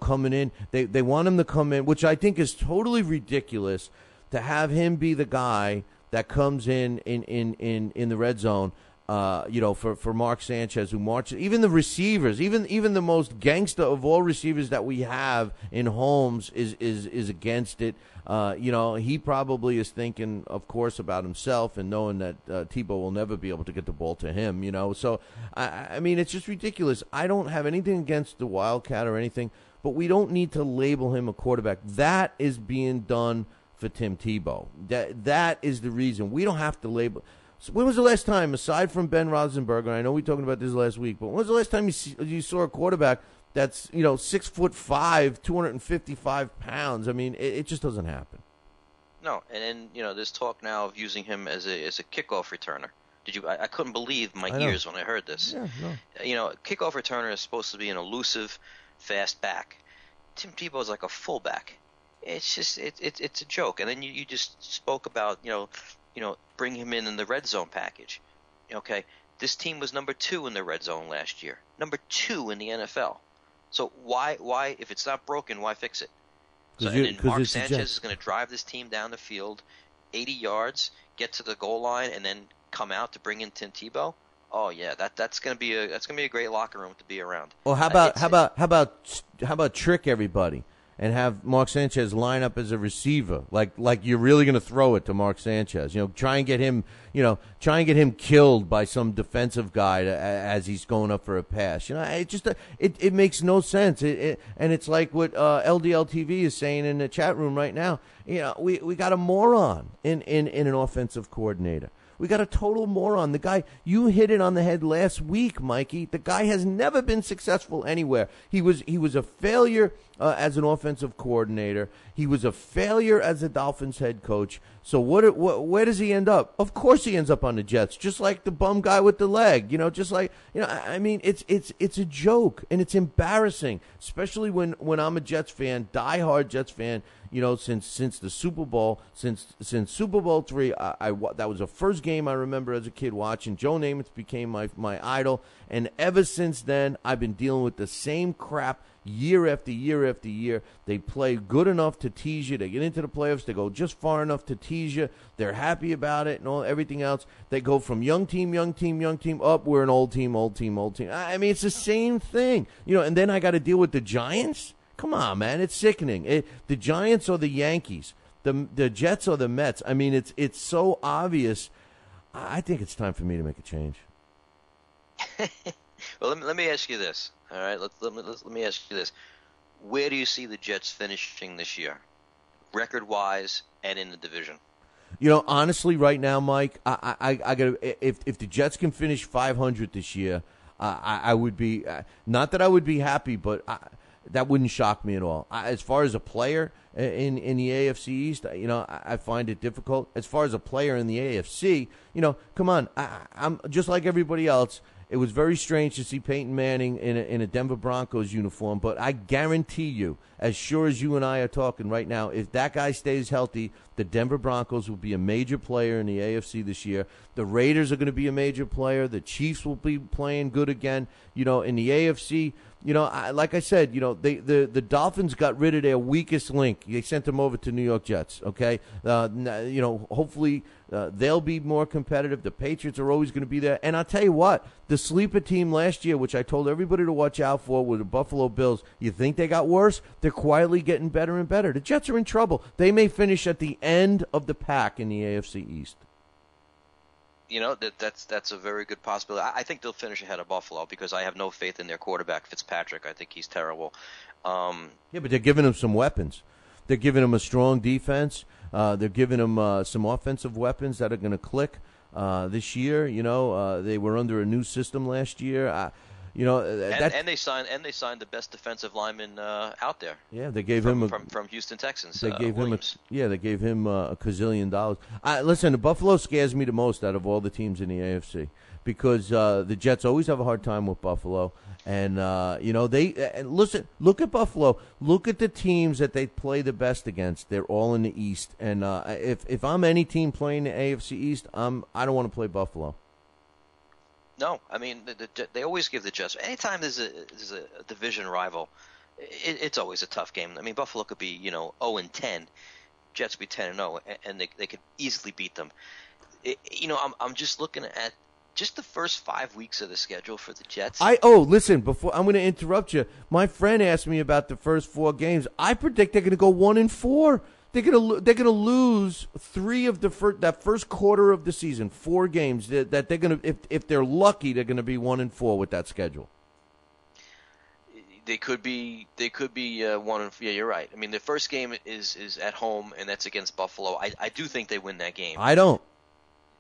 coming in. They want him to come in, which I think is totally ridiculous, to have him be the guy that comes in the red zone. For Mark Sanchez, who marches. Even the receivers, even the most gangster of all receivers that we have in Holmes is against it. He probably is thinking, of course, about himself and knowing that Tebow will never be able to get the ball to him. So I mean, it's just ridiculous. I don't have anything against the Wildcat or anything, but we don't need to label him a quarterback. That is being done for Tim Tebow. That is the reason. We don't have to label. So when was the last time, aside from Ben Roethlisberger, and I know we were talking about this last week, but when was the last time you saw a quarterback that's 6'5", 255 pounds. I mean, it just doesn't happen. No, and then there's talk now of using him as a kickoff returner. Did you? I couldn't believe my ears when I heard this. Yeah, no. Kickoff returner is supposed to be an elusive, fast back. Tim Tebow is like a fullback. It's just it's a joke. And then you just spoke about bring him in the red zone package. Okay, this team was number 2 in the red zone last year, number 2 in the NFL. So why if it's not broken, why fix it? So, and then Mark Sanchez is going to drive this team down the field 80 yards, get to the goal line, and then come out to bring in Tim Tebow. Oh yeah, that's going to be a great locker room to be around. Well, how about trick everybody and have Mark Sanchez line up as a receiver, like you're really going to throw it to Mark Sanchez. Try and get him killed by some defensive guy as he's going up for a pass. It makes no sense. And it's like what LDL TV is saying in the chat room right now. We got a moron in an offensive coordinator. We got a total moron. The guy, you hit it on the head last week, Mikey. The guy has never been successful anywhere. He was a failure as an offensive coordinator. He was a failure as a Dolphins head coach. So where does he end up? Of course he ends up on the Jets, just like the bum guy with the leg. I mean, it's a joke, and it's embarrassing, especially when I'm a Jets fan, diehard Jets fan. Since the Super Bowl, since Super Bowl III, that was the first game I remember as a kid watching. Joe Namath became my idol, and ever since then, I've been dealing with the same crap year after year after year. They play good enough to tease you. They get into the playoffs. They go just far enough to tease you. They're happy about it and everything else. They go from young team, up. We're an old team. I mean, it's the same thing, And then I got to deal with the Giants. Come on, man, it's sickening. The Giants or the Yankees, the Jets or the Mets. I mean, it's so obvious. I think it's time for me to make a change. Well, let me ask you this. All right, let me ask you this. Where do you see the Jets finishing this year, record-wise and in the division? Honestly, right now, Mike, I got if the Jets can finish 500 this year, I would be not that I would be happy, but that wouldn't shock me at all. As far as a player in the AFC East, I find it difficult. As far as a player in the AFC, come on, I'm just like everybody else. It was very strange to see Peyton Manning in a Denver Broncos uniform, but I guarantee you, as sure as you and I are talking right now, if that guy stays healthy, the Denver Broncos will be a major player in the AFC this year. The Raiders are going to be a major player. The Chiefs will be playing good again. In the AFC, like I said, the Dolphins got rid of their weakest link. They sent them over to New York Jets. Okay, hopefully they'll be more competitive. The Patriots are always going to be there. And I'll tell you what, the sleeper team last year, which I told everybody to watch out for, were the Buffalo Bills. You think they got worse? They're quietly getting better and better. The Jets are in trouble. They may finish at the end of the pack in the AFC East. That's a very good possibility. I think they'll finish ahead of Buffalo because I have no faith in their quarterback, Fitzpatrick. I think he's terrible. Yeah, but they're giving him some weapons. They're giving him a strong defense. They're giving him some offensive weapons that are going to click this year. They were under a new system last year. And they signed the best defensive lineman out there. Yeah, they gave him from Houston Texans. They gave him they gave him a $1 gazillion. Listen, the Buffalo scares me the most out of all the teams in the AFC because the Jets always have a hard time with Buffalo, and listen. Look at Buffalo. Look at the teams that they play the best against. They're all in the East, and if I'm any team playing the AFC East, I don't want to play Buffalo. No, I mean they always give the Jets. Anytime there's a division rival, it's always a tough game. I mean Buffalo could be 0-10, Jets be 10-0, and they could easily beat them. I'm just looking at just the first 5 weeks of the schedule for the Jets. Listen, before I'm going to interrupt you. My friend asked me about the first 4 games. I predict they're going to go 1-4. They're gonna lose 3 of that first quarter of the season, 4 games that they're gonna if they're lucky they're gonna be 1-4 with that schedule. They could be 1. Yeah, you're right. I mean, the first game is at home and that's against Buffalo. I do think they win that game. I don't.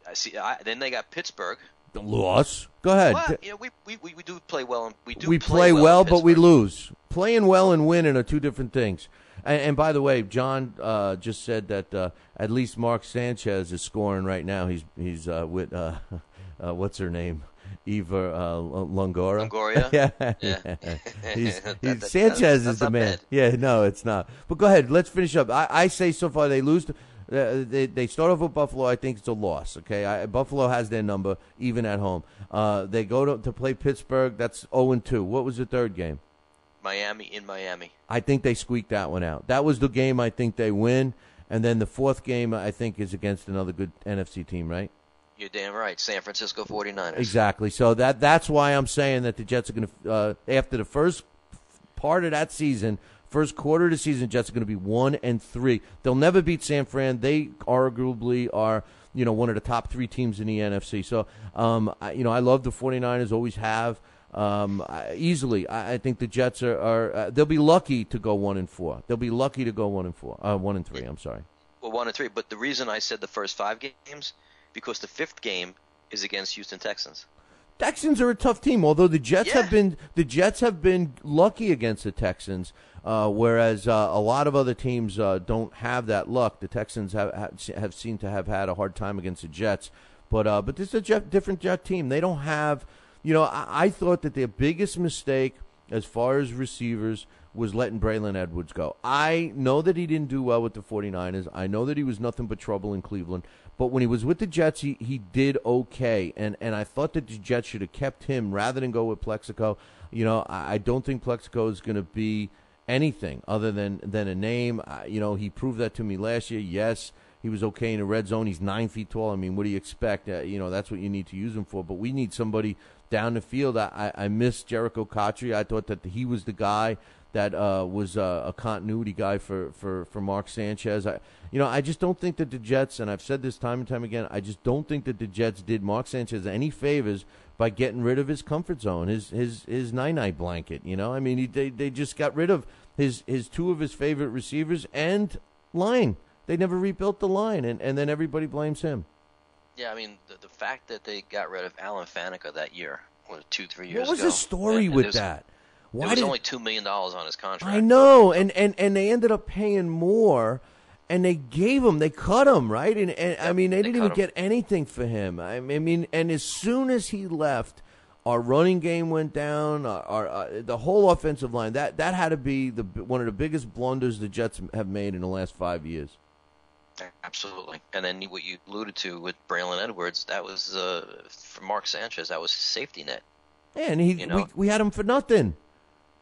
I see. Then they got Pittsburgh. The loss. Go ahead. Well, we do play well. And we play well, but we lose. Playing well and winning are two different things. And by the way, John just said that at least Mark Sanchez is scoring right now. He's with what's her name, Eva Longoria. Yeah. Sanchez is the man. Bad. Yeah, no, it's not. But go ahead. Let's finish up. I say so far they lose. They start off with Buffalo. I think it's a loss. Okay, Buffalo has their number even at home. They go to play Pittsburgh. That's 0-2. What was the third game? Miami in Miami. I think they squeaked that one out. That was the game I think they win. And then the fourth game I think is against another good NFC team, right? You're damn right. San Francisco 49ers. Exactly. So that's why I'm saying that the Jets are going to after the first part of that season. First quarter of the season, Jets are going to be 1-3. They'll never beat San Fran. They arguably are, one of the top 3 teams in the NFC. So, I love the 49ers, always have. Easily, I think the Jets are they'll be lucky to go 1-4. They'll be lucky to go 1-4. 1-3. I'm sorry. Well, 1-3. But the reason I said the first 5 games because the 5th game is against Houston Texans. Texans are a tough team, although the Jets have been lucky against the Texans, whereas a lot of other teams don't have that luck. The Texans have seemed to have had a hard time against the Jets, but this is a different Jet team. They don't have, I thought that their biggest mistake as far as receivers was letting Braylon Edwards go. I know that he didn't do well with the 49ers. I know that he was nothing but trouble in Cleveland. But when he was with the Jets, he did okay. And I thought that the Jets should have kept him rather than go with Plexico. I don't think Plexico is going to be anything other than a name. He proved that to me last year. Yes, he was okay in the red zone. He's 9 feet tall. I mean, what do you expect? That's what you need to use him for. But we need somebody down the field. I miss Jericho Cotchery. I thought that he was the guy that was a continuity guy for Mark Sanchez. I just don't think that the Jets, and I've said this time and time again, I just don't think that the Jets did Mark Sanchez any favors by getting rid of his comfort zone, his night blanket. I mean, they just got rid of his 2 of his favorite receivers and line. They never rebuilt the line, and then everybody blames him. Yeah, I mean, the fact that they got rid of Alan Faneca that year, 2-3 years ago. What was the story with that? Why was only $2 million on his contract. I know, and they ended up paying more, and they cut him, right? And I mean, they didn't even get anything for him. I mean, and as soon as he left, our running game went down. The whole offensive line that had to be one of the biggest blunders the Jets have made in the last 5 years. Absolutely. And then what you alluded to with Braylon Edwards, that was for Mark Sanchez. That was his safety net. Yeah, and we had him for nothing.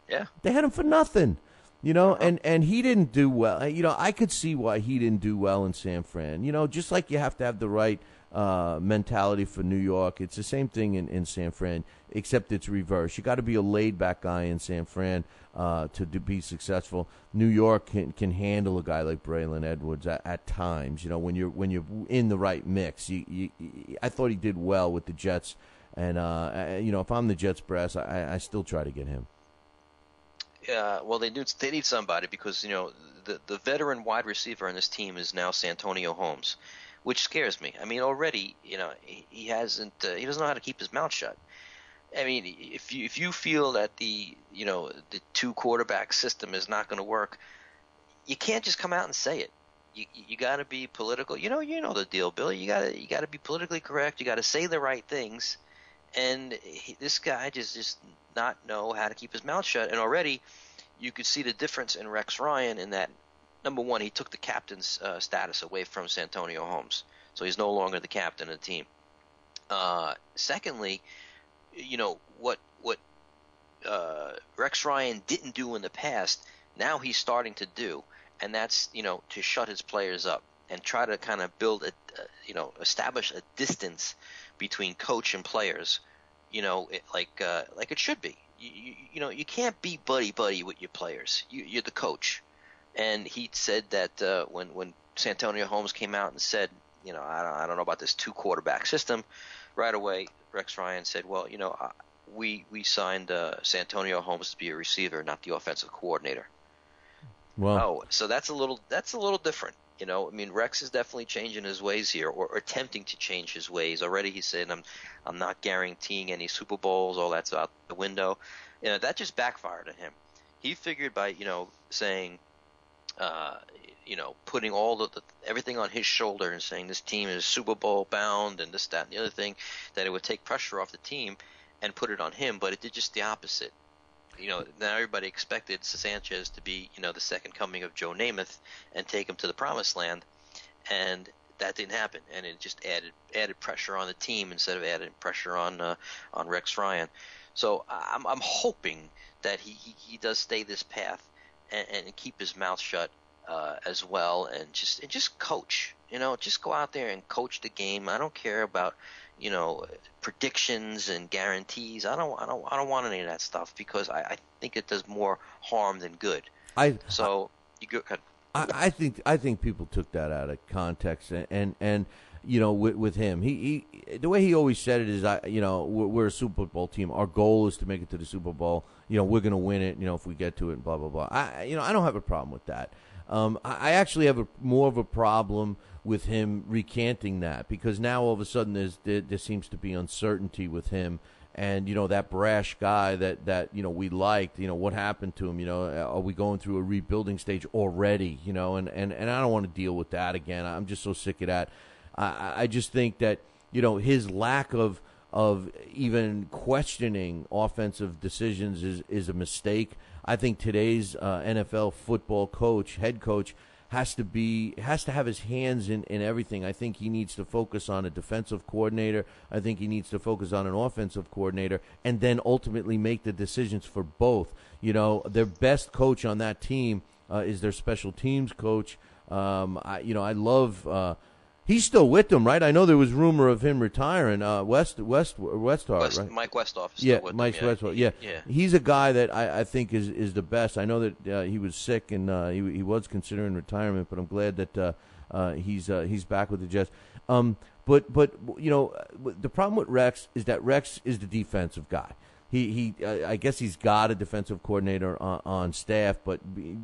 Yeah. They had him for nothing, and he didn't do well. I could see why he didn't do well in San Fran. Just like you have to have the right mentality for New York. It's the same thing in San Fran, except it's reverse. You got to be a laid-back guy in San Fran to be successful. New York can handle a guy like Braylon Edwards at times. When you're in the right mix. I thought he did well with the Jets, and if I'm the Jets brass, I still try to get him. Well, they need somebody because the veteran wide receiver on this team is now Santonio Holmes, which scares me. I mean, already he doesn't know how to keep his mouth shut. I mean, if you feel that the 2 quarterback system is not going to work, you can't just come out and say it. You got to be political. You know the deal, Billy. You got to be politically correct. You got to say the right things. And this guy just not know how to keep his mouth shut. And already you could see the difference in Rex Ryan in that, number one, he took the captain's status away from Santonio Holmes. So he's no longer the captain of the team. Secondly, what Rex Ryan didn't do in the past, now he's starting to do. And that's, to shut his players up and try to kind of build establish a distance between coach and players, like it should be. You can't be buddy with your players. You're the coach. And he said that when Santonio Holmes came out and said, I don't know about this 2 quarterback system, right away Rex Ryan said, well, we signed Santonio Holmes to be a receiver, not the offensive coordinator. Well, oh, so that's a little different. You know, I mean, Rex is definitely changing his ways here, or attempting to change his ways. Already he said, I'm not guaranteeing any Super Bowls. All that's out the window. You know, that just backfired on him. He figured by, saying, putting all everything on his shoulder and saying this team is Super Bowl bound and this, that, and the other thing, that it would take pressure off the team and put it on him. But it did just the opposite. Now everybody expected Sanchez to be, the second coming of Joe Namath and take him to the promised land, and that didn't happen. And it just added pressure on the team instead of adding pressure on Rex Ryan. So I'm hoping that he does stay this path and keep his mouth shut as well, and just coach. Just go out there and coach the game. I don't care about predictions and guarantees. I don't want any of that stuff, because I think it does more harm than good. I think people took that out of context, and with him, he the way he always said it is, we're a Super Bowl team. Our goal is to make it to the Super Bowl. We're going to win it. If we get to it, and blah blah blah. I don't have a problem with that. I actually have more of a problem with him recanting that, because now all of a sudden there seems to be uncertainty with him, and that brash guy that we liked, what happened to him? Are we going through a rebuilding stage already? And I don't want to deal with that again. I'm just so sick of that. I just think that his lack of even questioning offensive decisions is a mistake. I think today's NFL football head coach, has to have his hands in everything. I think he needs to focus on a defensive coordinator. I think he needs to focus on an offensive coordinator, and then ultimately make the decisions for both. Their best coach on that team is their special teams coach. I love. He's still with them, right? I know there was rumor of him retiring. Westhart, right? Mike Westhoff. Is still with Mike them, Westhoff. Yeah, he's a guy that I think is the best. I know that he was sick and he was considering retirement, but I'm glad that he's back with the Jets. But the problem with Rex is that Rex is the defensive guy. I guess he's got a defensive coordinator on staff, but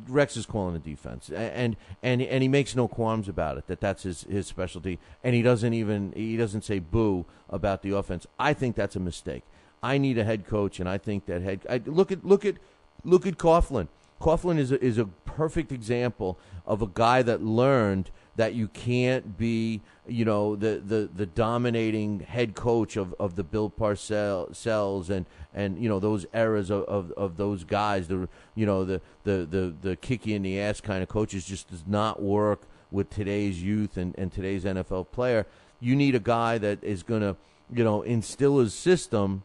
Rex is calling the defense, and he makes no qualms about it. That's his specialty, and he doesn't say boo about the offense. I think that's a mistake. I need a head coach, and I think that look at Coughlin. Coughlin is a perfect example of a guy that learned that you can't be, the dominating head coach of the Bill Parcells and those eras of those guys. The kick you in the ass kind of coaches just does not work with today's youth and today's NFL player. You need a guy that is going to, instill his system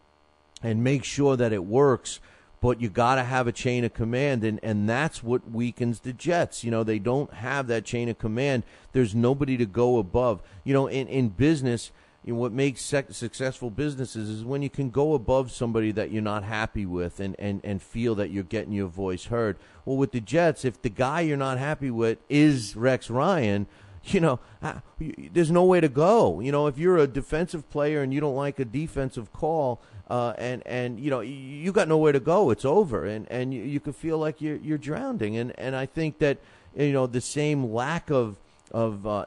and make sure that it works. But you got to have a chain of command, and that's what weakens the Jets. They don't have that chain of command. There's nobody to go above. In business, what makes successful businesses is when you can go above somebody that you're not happy with and feel that you're getting your voice heard. Well, with the Jets, if the guy you're not happy with is Rex Ryan, there's no way to go. If you're a defensive player and you don't like a defensive call, and you got nowhere to go. It's over, and you could feel like you're drowning. And I think that the same lack of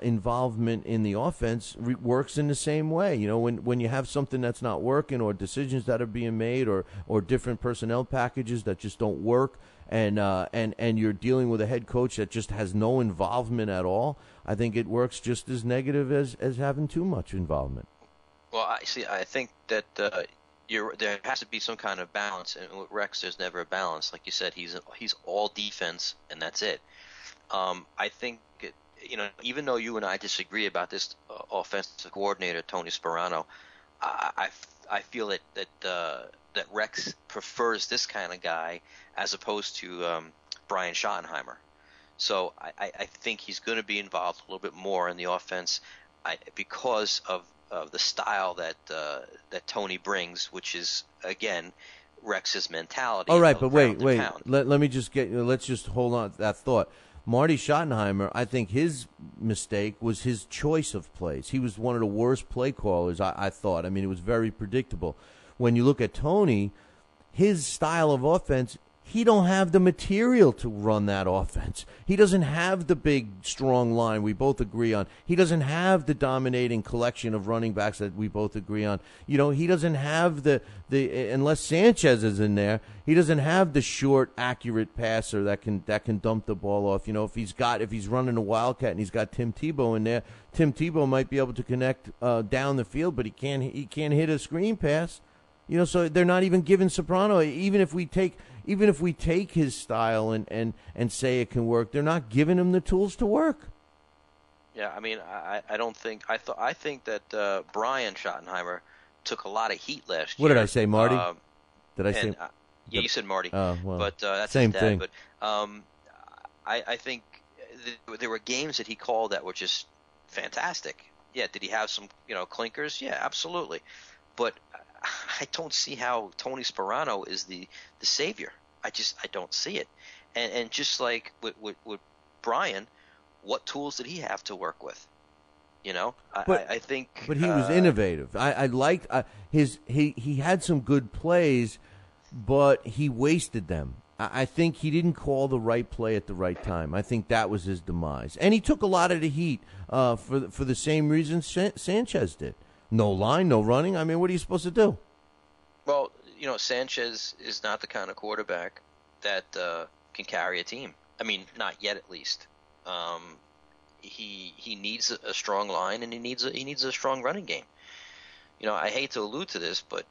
involvement in the offense works in the same way. When you have something that's not working, or decisions that are being made, or different personnel packages that just don't work, and you're dealing with a head coach that just has no involvement at all, I think it works just as negative as having too much involvement. Well, I think that there has to be some kind of balance, and with Rex, there's never a balance. Like you said, he's all defense, and that's it. I think even though you and I disagree about this offensive coordinator, Tony Sparano, I feel that Rex prefers this kind of guy as opposed to Brian Schottenheimer. So I think he's going to be involved a little bit more in the offense because of the style that Tony brings, which is, again, Rex's mentality. All right, but wait. Let's just hold on to that thought. Marty Schottenheimer, I think his mistake was his choice of plays. He was one of the worst play callers, I thought. I mean, it was very predictable. When you look at Tony, his style of offense, he don't have the material to run that offense. He doesn't have the big, strong line we both agree on. He doesn't have the dominating collection of running backs that we both agree on. You know, he doesn't have the unless Sanchez is in there, he doesn't have the short, accurate passer that can dump the ball off. You know, if he's running a Wildcat and he's got Tim Tebow in there, Tim Tebow might be able to connect down the field, but he can't hit a screen pass. You know, so they're not even giving Soprano, even if we take his style and say it can work, they're not giving him the tools to work. Yeah, I mean, I don't think I think that Brian Schottenheimer took a lot of heat last year. What did I say, Marty? Did I say? Yeah, you said Marty. Oh, well, but that's same his dad. thing. But I think there were games that he called that were just fantastic. Yeah, did he have some clinkers? Yeah, absolutely. But I don't see how Tony Sperano is the savior. I don't see it. And just like with Brian, what tools did he have to work with? You know, I think. But he was innovative. I liked he had some good plays, but he wasted them. I think he didn't call the right play at the right time. I think that was his demise. And he took a lot of the heat for the same reason Sanchez did. No line, no running. I mean, what are you supposed to do? Well, Sanchez is not the kind of quarterback that can carry a team. I mean, not yet, at least. He needs a strong line, and he needs a strong running game. I hate to allude to this, but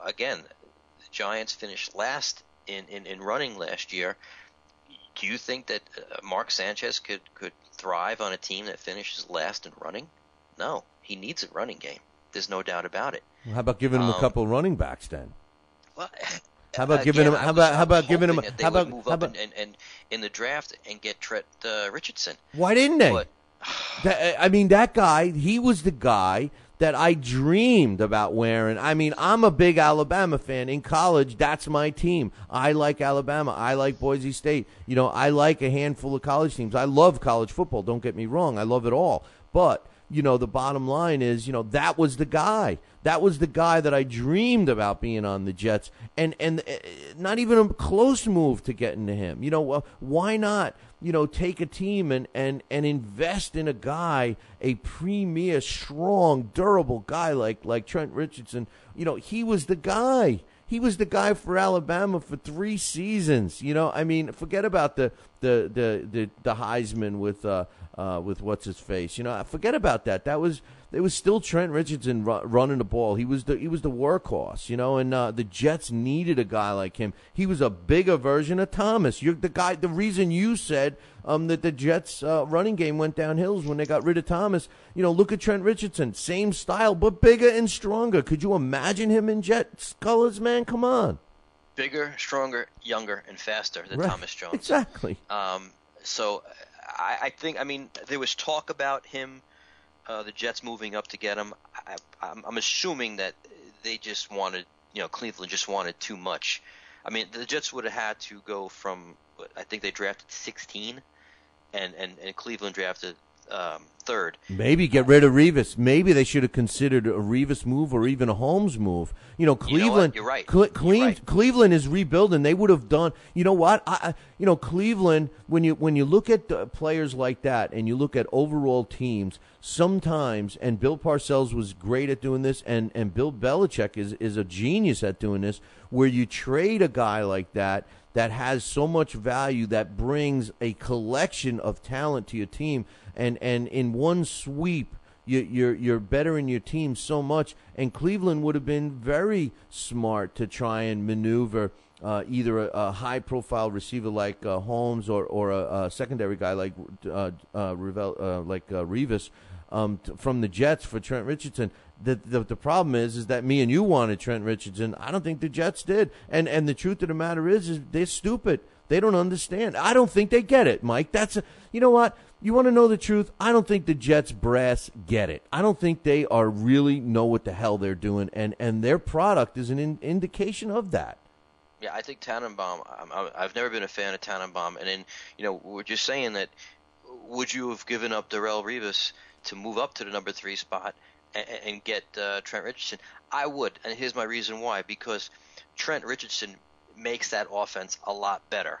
again, the Giants finished last in running last year. Do you think that Mark Sanchez could thrive on a team that finishes last in running? No, he needs a running game. There's no doubt about it. Well, how about giving him a couple running backs then? Well, how about giving him? How about giving him? How about move up and in the draft and get Trent Richardson? Why didn't they? But, that guy. He was the guy that I dreamed about wearing. I mean, I'm a big Alabama fan. In college, that's my team. I like Alabama. I like Boise State. I like a handful of college teams. I love college football. Don't get me wrong. I love it all. But the bottom line is, that was the guy. That was the guy that I dreamed about being on the Jets, and not even a close move to getting to him. Why not, take a team and invest in a guy, a premier, strong, durable guy like Trent Richardson. He was the guy. He was the guy for Alabama for 3 seasons. I mean, forget about the Heisman with what's his face. Forget about that. It was still Trent Richardson running the ball. He was the workhorse. And the Jets needed a guy like him. He was a bigger version of Thomas. You're the guy. The reason you said that the Jets running game went downhill is when they got rid of Thomas. Look at Trent Richardson, same style but bigger and stronger. Could you imagine him in Jets colors, man? Come on. Bigger, stronger, younger, and faster than Right. Thomas Jones. Exactly. So I think, there was talk about him, the Jets moving up to get him. I'm assuming that they just wanted, Cleveland just wanted too much. I mean, the Jets would have had to go from, I think they drafted 16, and Cleveland drafted third. Maybe get rid of Revis. Maybe they should have considered a Revis move or even a Holmes move. Cleveland. You're right. Cleveland is rebuilding. They would have done. You know what? Cleveland. When you look at players like that and you look at overall teams, sometimes, and Bill Parcells was great at doing this, and Bill Belichick is a genius at doing this, where you trade a guy like that has so much value, that brings a collection of talent to your team, and in one sweep you're bettering your team so much. And Cleveland would have been very smart to try and maneuver either a high-profile receiver like Holmes or a secondary guy like Revis from the Jets for Trent Richardson. The problem is that me and you wanted Trent Richardson. I don't think the Jets did. And the truth of the matter is they're stupid. They don't understand. I don't think they get it, Mike. You know what? You want to know the truth? I don't think the Jets brass get it. I don't think they are really know what the hell they're doing, and their product is an indication of that. Yeah, I think Tannenbaum, I've never been a fan of Tannenbaum. And then, we're just saying that, would you have given up Darrelle Revis to move up to the number 3 spot and get Trent Richardson? I would, and here's my reason why. Because Trent Richardson makes that offense a lot better.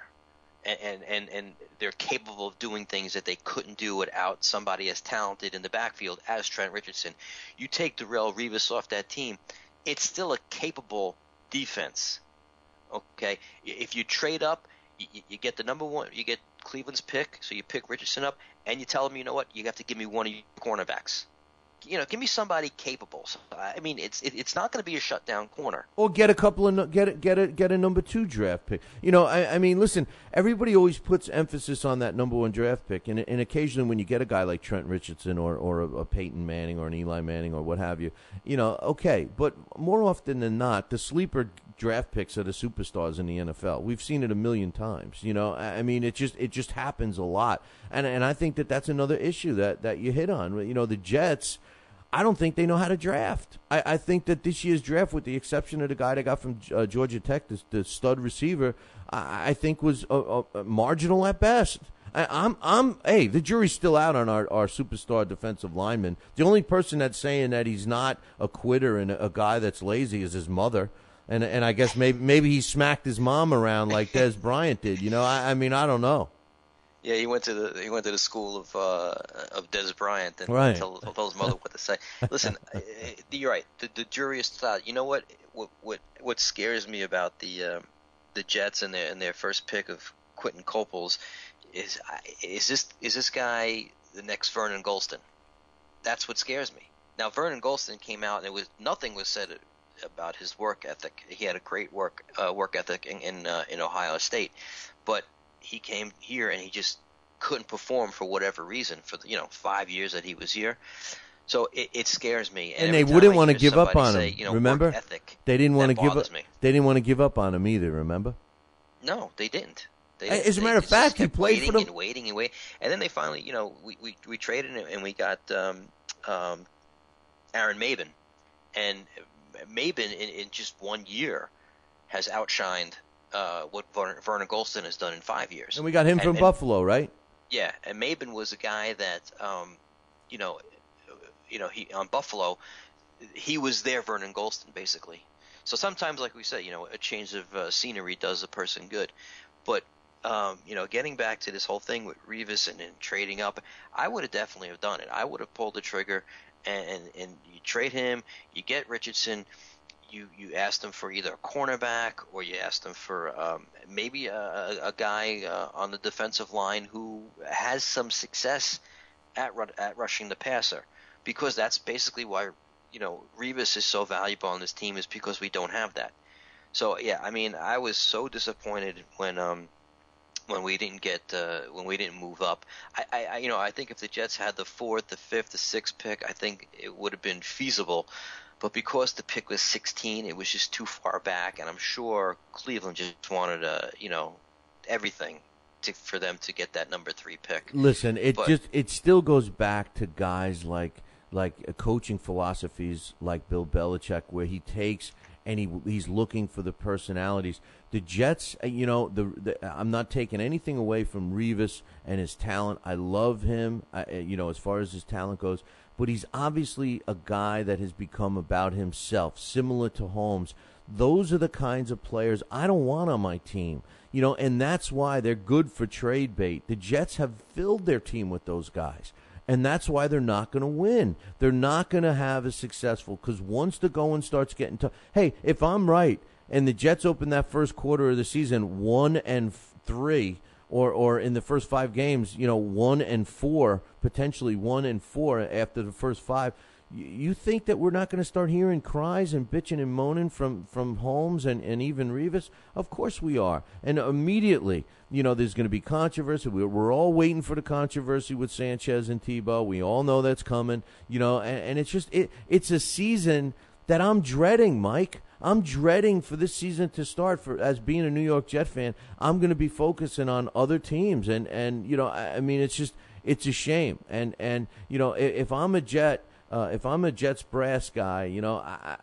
And they're capable of doing things that they couldn't do without somebody as talented in the backfield as Trent Richardson. You take Darrelle Revis off that team, it's still a capable defense. Okay, if you trade up, you get the number one, you get Cleveland's pick, so you pick Richardson up, and you tell them, you know what, you have to give me one of your cornerbacks. Give me somebody capable. So, I mean, it's not going to be a shutdown corner. Or get a couple of get a number 2 draft pick. I mean, listen. Everybody always puts emphasis on that number 1 draft pick, and occasionally when you get a guy like Trent Richardson or a Peyton Manning or an Eli Manning or what have you, okay. But more often than not, the sleeper draft picks are the superstars in the NFL. We've seen it a million times. I mean, it just happens a lot, and I think that's another issue that you hit on. The Jets, I don't think they know how to draft. I think that this year's draft, with the exception of the guy they got from Georgia Tech, the stud receiver, I think was marginal at best. Hey, the jury's still out on our superstar defensive lineman. The only person that's saying that he's not a quitter and a guy that's lazy is his mother. And I guess maybe he smacked his mom around like Des Bryant did. I mean, I don't know. Yeah, he went to the school of Des Bryant and right. told his mother what to say. Listen, you're right. The jury is still out. You know what? What scares me about the Jets and their first pick of Quentin Coples is this guy the next Vernon Golston? That's what scares me. Now, Vernon Golston came out and nothing was said about his work ethic. He had a great work ethic in Ohio State, but he came here and he just couldn't perform for whatever reason for the 5 years that he was here. So it scares me. And they wouldn't want to give up on say, him. Remember, work ethic, they didn't want to give up. Me. They didn't want to give up on him either. Remember? No, they didn't. As a matter of fact, he played for them. Waiting, and then they finally, we traded him and we got Aaron Maben, and Maben in just 1 year has outshined what Vernon Golston has done in 5 years. And we got him from Buffalo, right? Yeah, and Maben was a guy that, he on Buffalo, he was their Vernon Golston basically. So sometimes, like we say, a change of scenery does a person good. But getting back to this whole thing with Revis and trading up, I would have definitely have done it. I would have pulled the trigger. And you trade him, you get Richardson, you asked him for either a cornerback or you asked him for maybe a guy on the defensive line who has some success at rushing the passer, because that's basically why Revis is so valuable on this team, is because we don't have that. So yeah, I mean, I was so disappointed when we didn't move up. I think if the Jets had the 4th, the 5th, the 6th pick, I think it would have been feasible. But because the pick was 16, it was just too far back, and I'm sure Cleveland just wanted everything for them to get that number 3 pick. Listen, it still goes back to guys like coaching philosophies like Bill Belichick, where he takes and he's looking for the personalities. The Jets, I'm not taking anything away from Revis and his talent. I love him, as far as his talent goes. But he's obviously a guy that has become about himself, similar to Holmes. Those are the kinds of players I don't want on my team. And that's why they're good for trade bait. The Jets have filled their team with those guys. And that's why they're not going to win. They're not going to have a successful, because once the going starts getting tough. Hey, if I'm right and the Jets open that first quarter of the season 1-3, or in the first 5 games, 1-4, potentially 1-4 after the first 5, you think that we're not going to start hearing cries and bitching and moaning from Holmes and even Revis? Of course we are. And immediately, there's going to be controversy. We're all waiting for the controversy with Sanchez and Tebow. We all know that's coming. And it's just it's a season that I'm dreading, Mike. I'm dreading for this season to start. As being a New York Jet fan, I'm going to be focusing on other teams, and I mean, it's a shame. And if I'm a Jet. If I'm a Jets brass guy,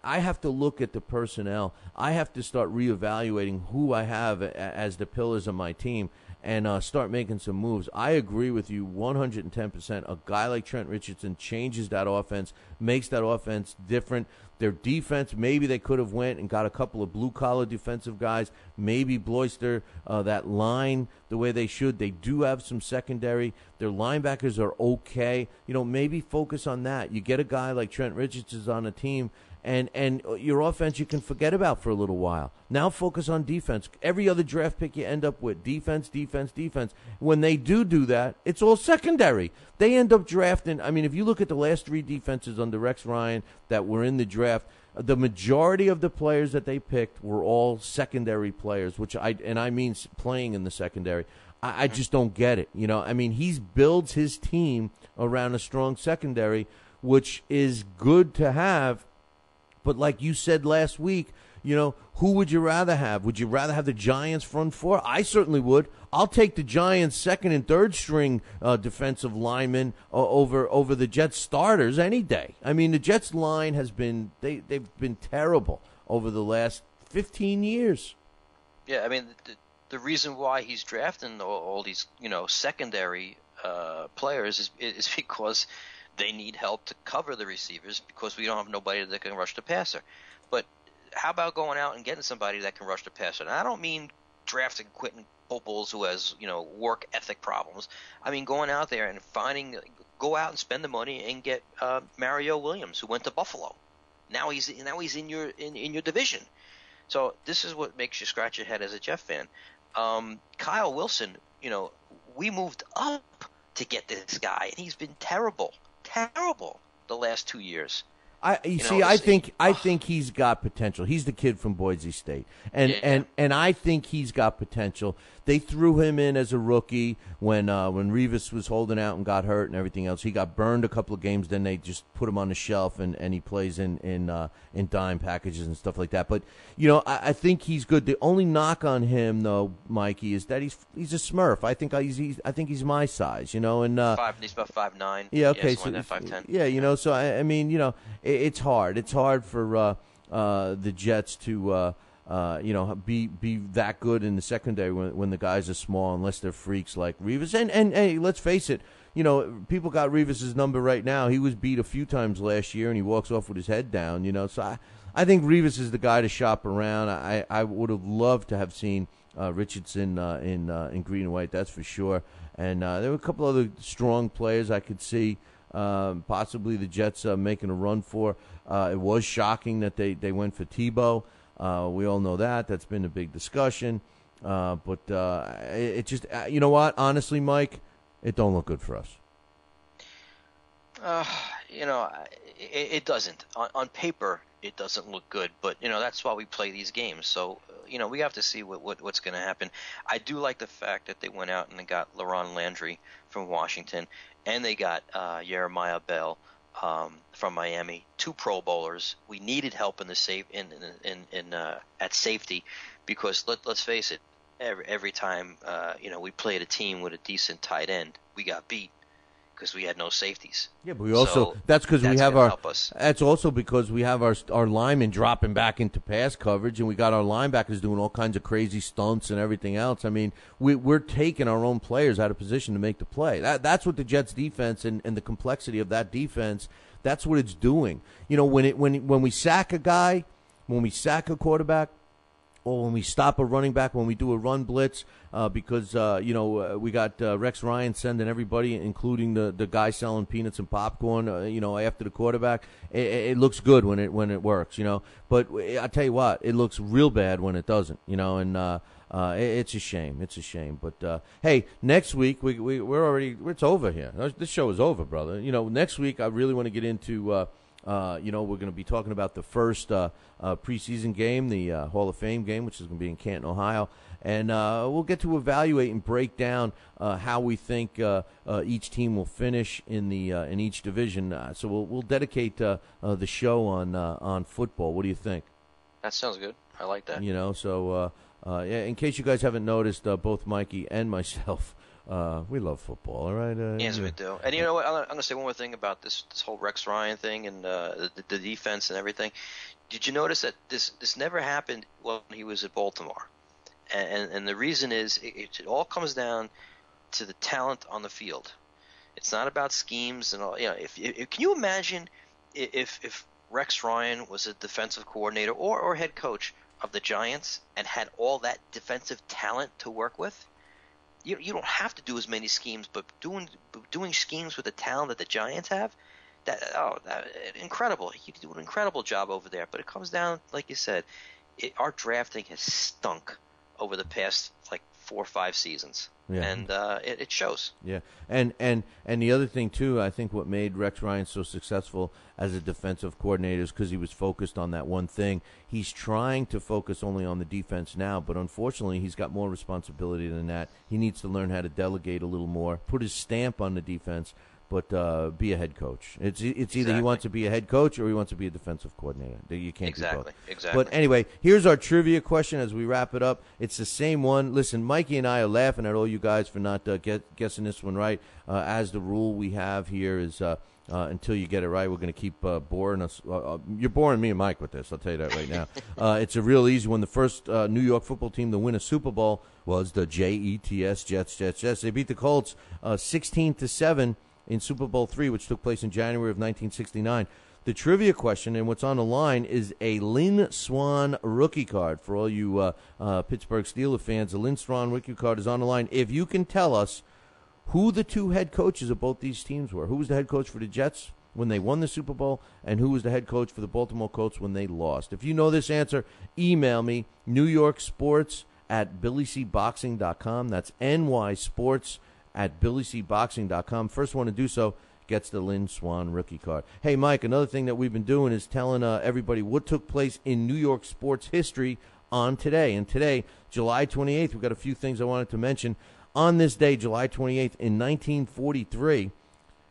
I have to look at the personnel. I have to start reevaluating who I have as the pillars of my team. and start making some moves. I agree with you 110%. A guy like Trent Richardson changes that offense, makes that offense different. Their defense, maybe they could have went and got a couple of blue-collar defensive guys, maybe bloister that line the way they should. They do have some secondary. Their linebackers are okay. Maybe focus on that. You get a guy like Trent Richardson on a team, and your offense you can forget about for a little while. Now focus on defense. Every other draft pick you end up with, defense. When they do that, it's all secondary. They end up drafting. I mean, if you look at the last 3 defenses under Rex Ryan that were in the draft, the majority of the players that they picked were all secondary players, I mean playing in the secondary. I just don't get it. I mean, he builds his team around a strong secondary, which is good to have. But like you said last week, who would you rather have? Would you rather have the Giants front 4? I certainly would. I'll take the Giants' second and third string defensive linemen over the Jets starters any day. I mean, the Jets line has been they've been terrible over the last 15 years. Yeah, I mean, the reason why he's drafting all these secondary players is because they need help to cover the receivers because we don't have nobody that can rush the passer. But how about going out and getting somebody that can rush the passer? And I don't mean drafting Quentin Popoles who has, work ethic problems. I mean going out there and go out and spend the money and get Mario Williams, who went to Buffalo. Now he's in your division. So this is what makes you scratch your head as a Jeff fan. Kyle Wilson, we moved up to get this guy, and he's been terrible the last 2 years. I think he's got potential. He's the kid from Boise State, and I think he's got potential. They threw him in as a rookie when Revis was holding out and got hurt and everything else. He got burned a couple of games. Then they just put him on the shelf and he plays in dime packages and stuff like that. But I think he's good. The only knock on him though, Mikey, is that he's a Smurf. I think he's my size. And he's about 5'9". Yeah, okay, so 5'10". Yeah, so I mean, it's hard. It's hard for the Jets to be that good in the secondary when the guys are small, unless they're freaks like Revis. And hey, let's face it, people got Revis's number right now. He was beat a few times last year, and he walks off with his head down. So I think Revis is the guy to shop around. I would have loved to have seen Richardson in green and white, that's for sure. And there were a couple other strong players I could see. Possibly the Jets making a run for. It was shocking that they went for Tebow. We all know that. That's been a big discussion. But it just, you know what? Honestly, Mike, it don't look good for us. It doesn't. On paper, it doesn't look good. But, that's why we play these games. So, we have to see what's going to happen. I do like the fact that they went out and they got LaRon Landry from Washington. And they got Jeremiah Bell from Miami, 2 Pro Bowlers. We needed help at safety because let's face it, every time we played a team with a decent tight end, we got beat because we had no safeties. Yeah, but we also that's also because we have our linemen dropping back into pass coverage, and we got our linebackers doing all kinds of crazy stunts and everything else. I mean, we're taking our own players out of position to make the play. That's what the Jets defense and the complexity of that defense, that's what it's doing. When we sack a guy, when we sack a quarterback, or when we stop a running back, when we do a run blitz, because we got Rex Ryan sending everybody, including the guy selling peanuts and popcorn, after the quarterback. It looks good when it works, But I tell you what, it looks real bad when it doesn't, and it's a shame. It's a shame. But hey, next week it's over here. This show is over, brother. Next week I really want to get into. We're going to be talking about the first preseason game, the Hall of Fame game, which is going to be in Canton, Ohio. And we'll get to evaluate and break down how we think each team will finish in each division. So we'll dedicate the show on football. What do you think? That sounds good. I like that. So in case you guys haven't noticed, both Mikey and myself, we love football, all right? Yes, we do. And you know what? I'm going to say one more thing about this whole Rex Ryan thing and the defense and everything. Did you notice that this never happened when he was at Baltimore? And the reason is it all comes down to the talent on the field. It's not about schemes and all. If can you imagine if Rex Ryan was a defensive coordinator or head coach of the Giants and had all that defensive talent to work with? You don't have to do as many schemes, but doing schemes with the talent that the Giants have, that incredible. He could do an incredible job over there. But it comes down, like you said, our drafting has stunk over the past 4 or 5 seasons. Yeah. And it shows. Yeah, and the other thing too, I think what made Rex Ryan so successful as a defensive coordinator is because he was focused on that one thing. He's trying to focus only on the defense now, but unfortunately, he's got more responsibility than that. He needs to learn how to delegate a little more, put his stamp on the defense, but be a head coach. It's either he wants to be a head coach or he wants to be a defensive coordinator. You can't do both. Exactly. But anyway, here's our trivia question as we wrap it up. It's the same one. Listen, Mikey and I are laughing at all you guys for not guessing this one right. As the rule we have here is until you get it right, we're going to keep boring us. You're boring me and Mike with this, I'll tell you that right now. It's a real easy one. The first New York football team to win a Super Bowl was the Jets. They beat the Colts 16-7 in Super Bowl III, which took place in January of 1969. The trivia question, and what's on the line, is a Lynn Swann rookie card. For all you Pittsburgh Steelers fans, the Lynn Swann rookie card is on the line. If you can tell us who the two head coaches of both these teams were. Who was the head coach for the Jets when they won the Super Bowl, and who was the head coach for the Baltimore Colts when they lost? If you know this answer, email me, NewYorkSports@BillyCBoxing.com. That's NYSports@BillyCBoxing.com. First one to do so gets the Lynn Swann rookie card. Hey, Mike, another thing that we've been doing is telling everybody what took place in New York sports history on today. And today, July 28th, we've got a few things I wanted to mention. On this day, July 28th, in 1943,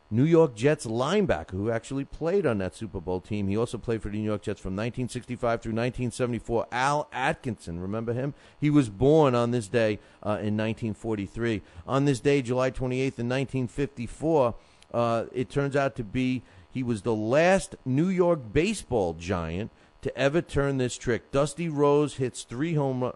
New York Jets linebacker who actually played on that Super Bowl team. He also played for the New York Jets from 1965 through 1974. Al Atkinson, remember him? He was born on this day in 1943. On this day, July 28th, in 1954, it turns out to be he was the last New York baseball giant to ever turn this trick. Dusty Rhodes hits 3 home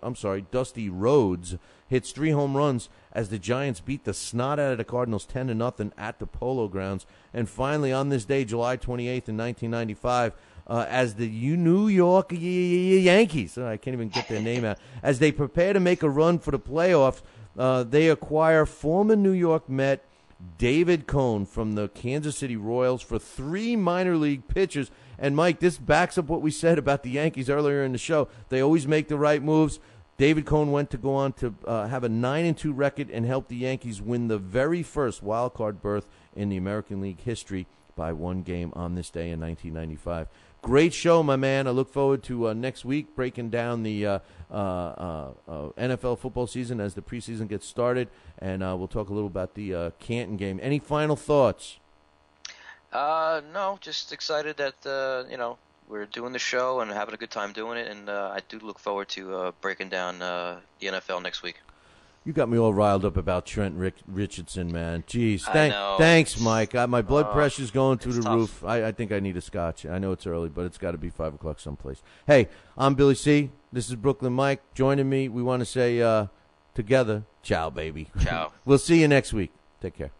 runs as the Giants beat the snot out of the Cardinals 10-0 at the Polo Grounds. And finally, on this day, July 28th in 1995, as the New York Yankees, I can't even get their name out, as they prepare to make a run for the playoffs, they acquire former New York Met David Cone from the Kansas City Royals for 3 minor league pitchers. And, Mike, this backs up what we said about the Yankees earlier in the show. They always make the right moves. David Cone went to go on to have a 9-2 record and help the Yankees win the very first wild card berth in the American League history by 1 game on this day in 1995. Great show, my man. I look forward to next week breaking down the NFL football season as the preseason gets started, and we'll talk a little about the Canton game. Any final thoughts? No, just excited that we're doing the show and having a good time doing it, and I do look forward to breaking down the NFL next week. You got me all riled up about Trent Richardson, man. Jeez. I know. Thanks, Mike. My blood pressure's going through the tough. roof. I think I need a scotch. I know it's early, but it's got to be 5 o'clock someplace. Hey, I'm Billy C. This is Brooklyn Mike. Joining me, we want to say together, ciao, baby. Ciao. We'll see you next week. Take care.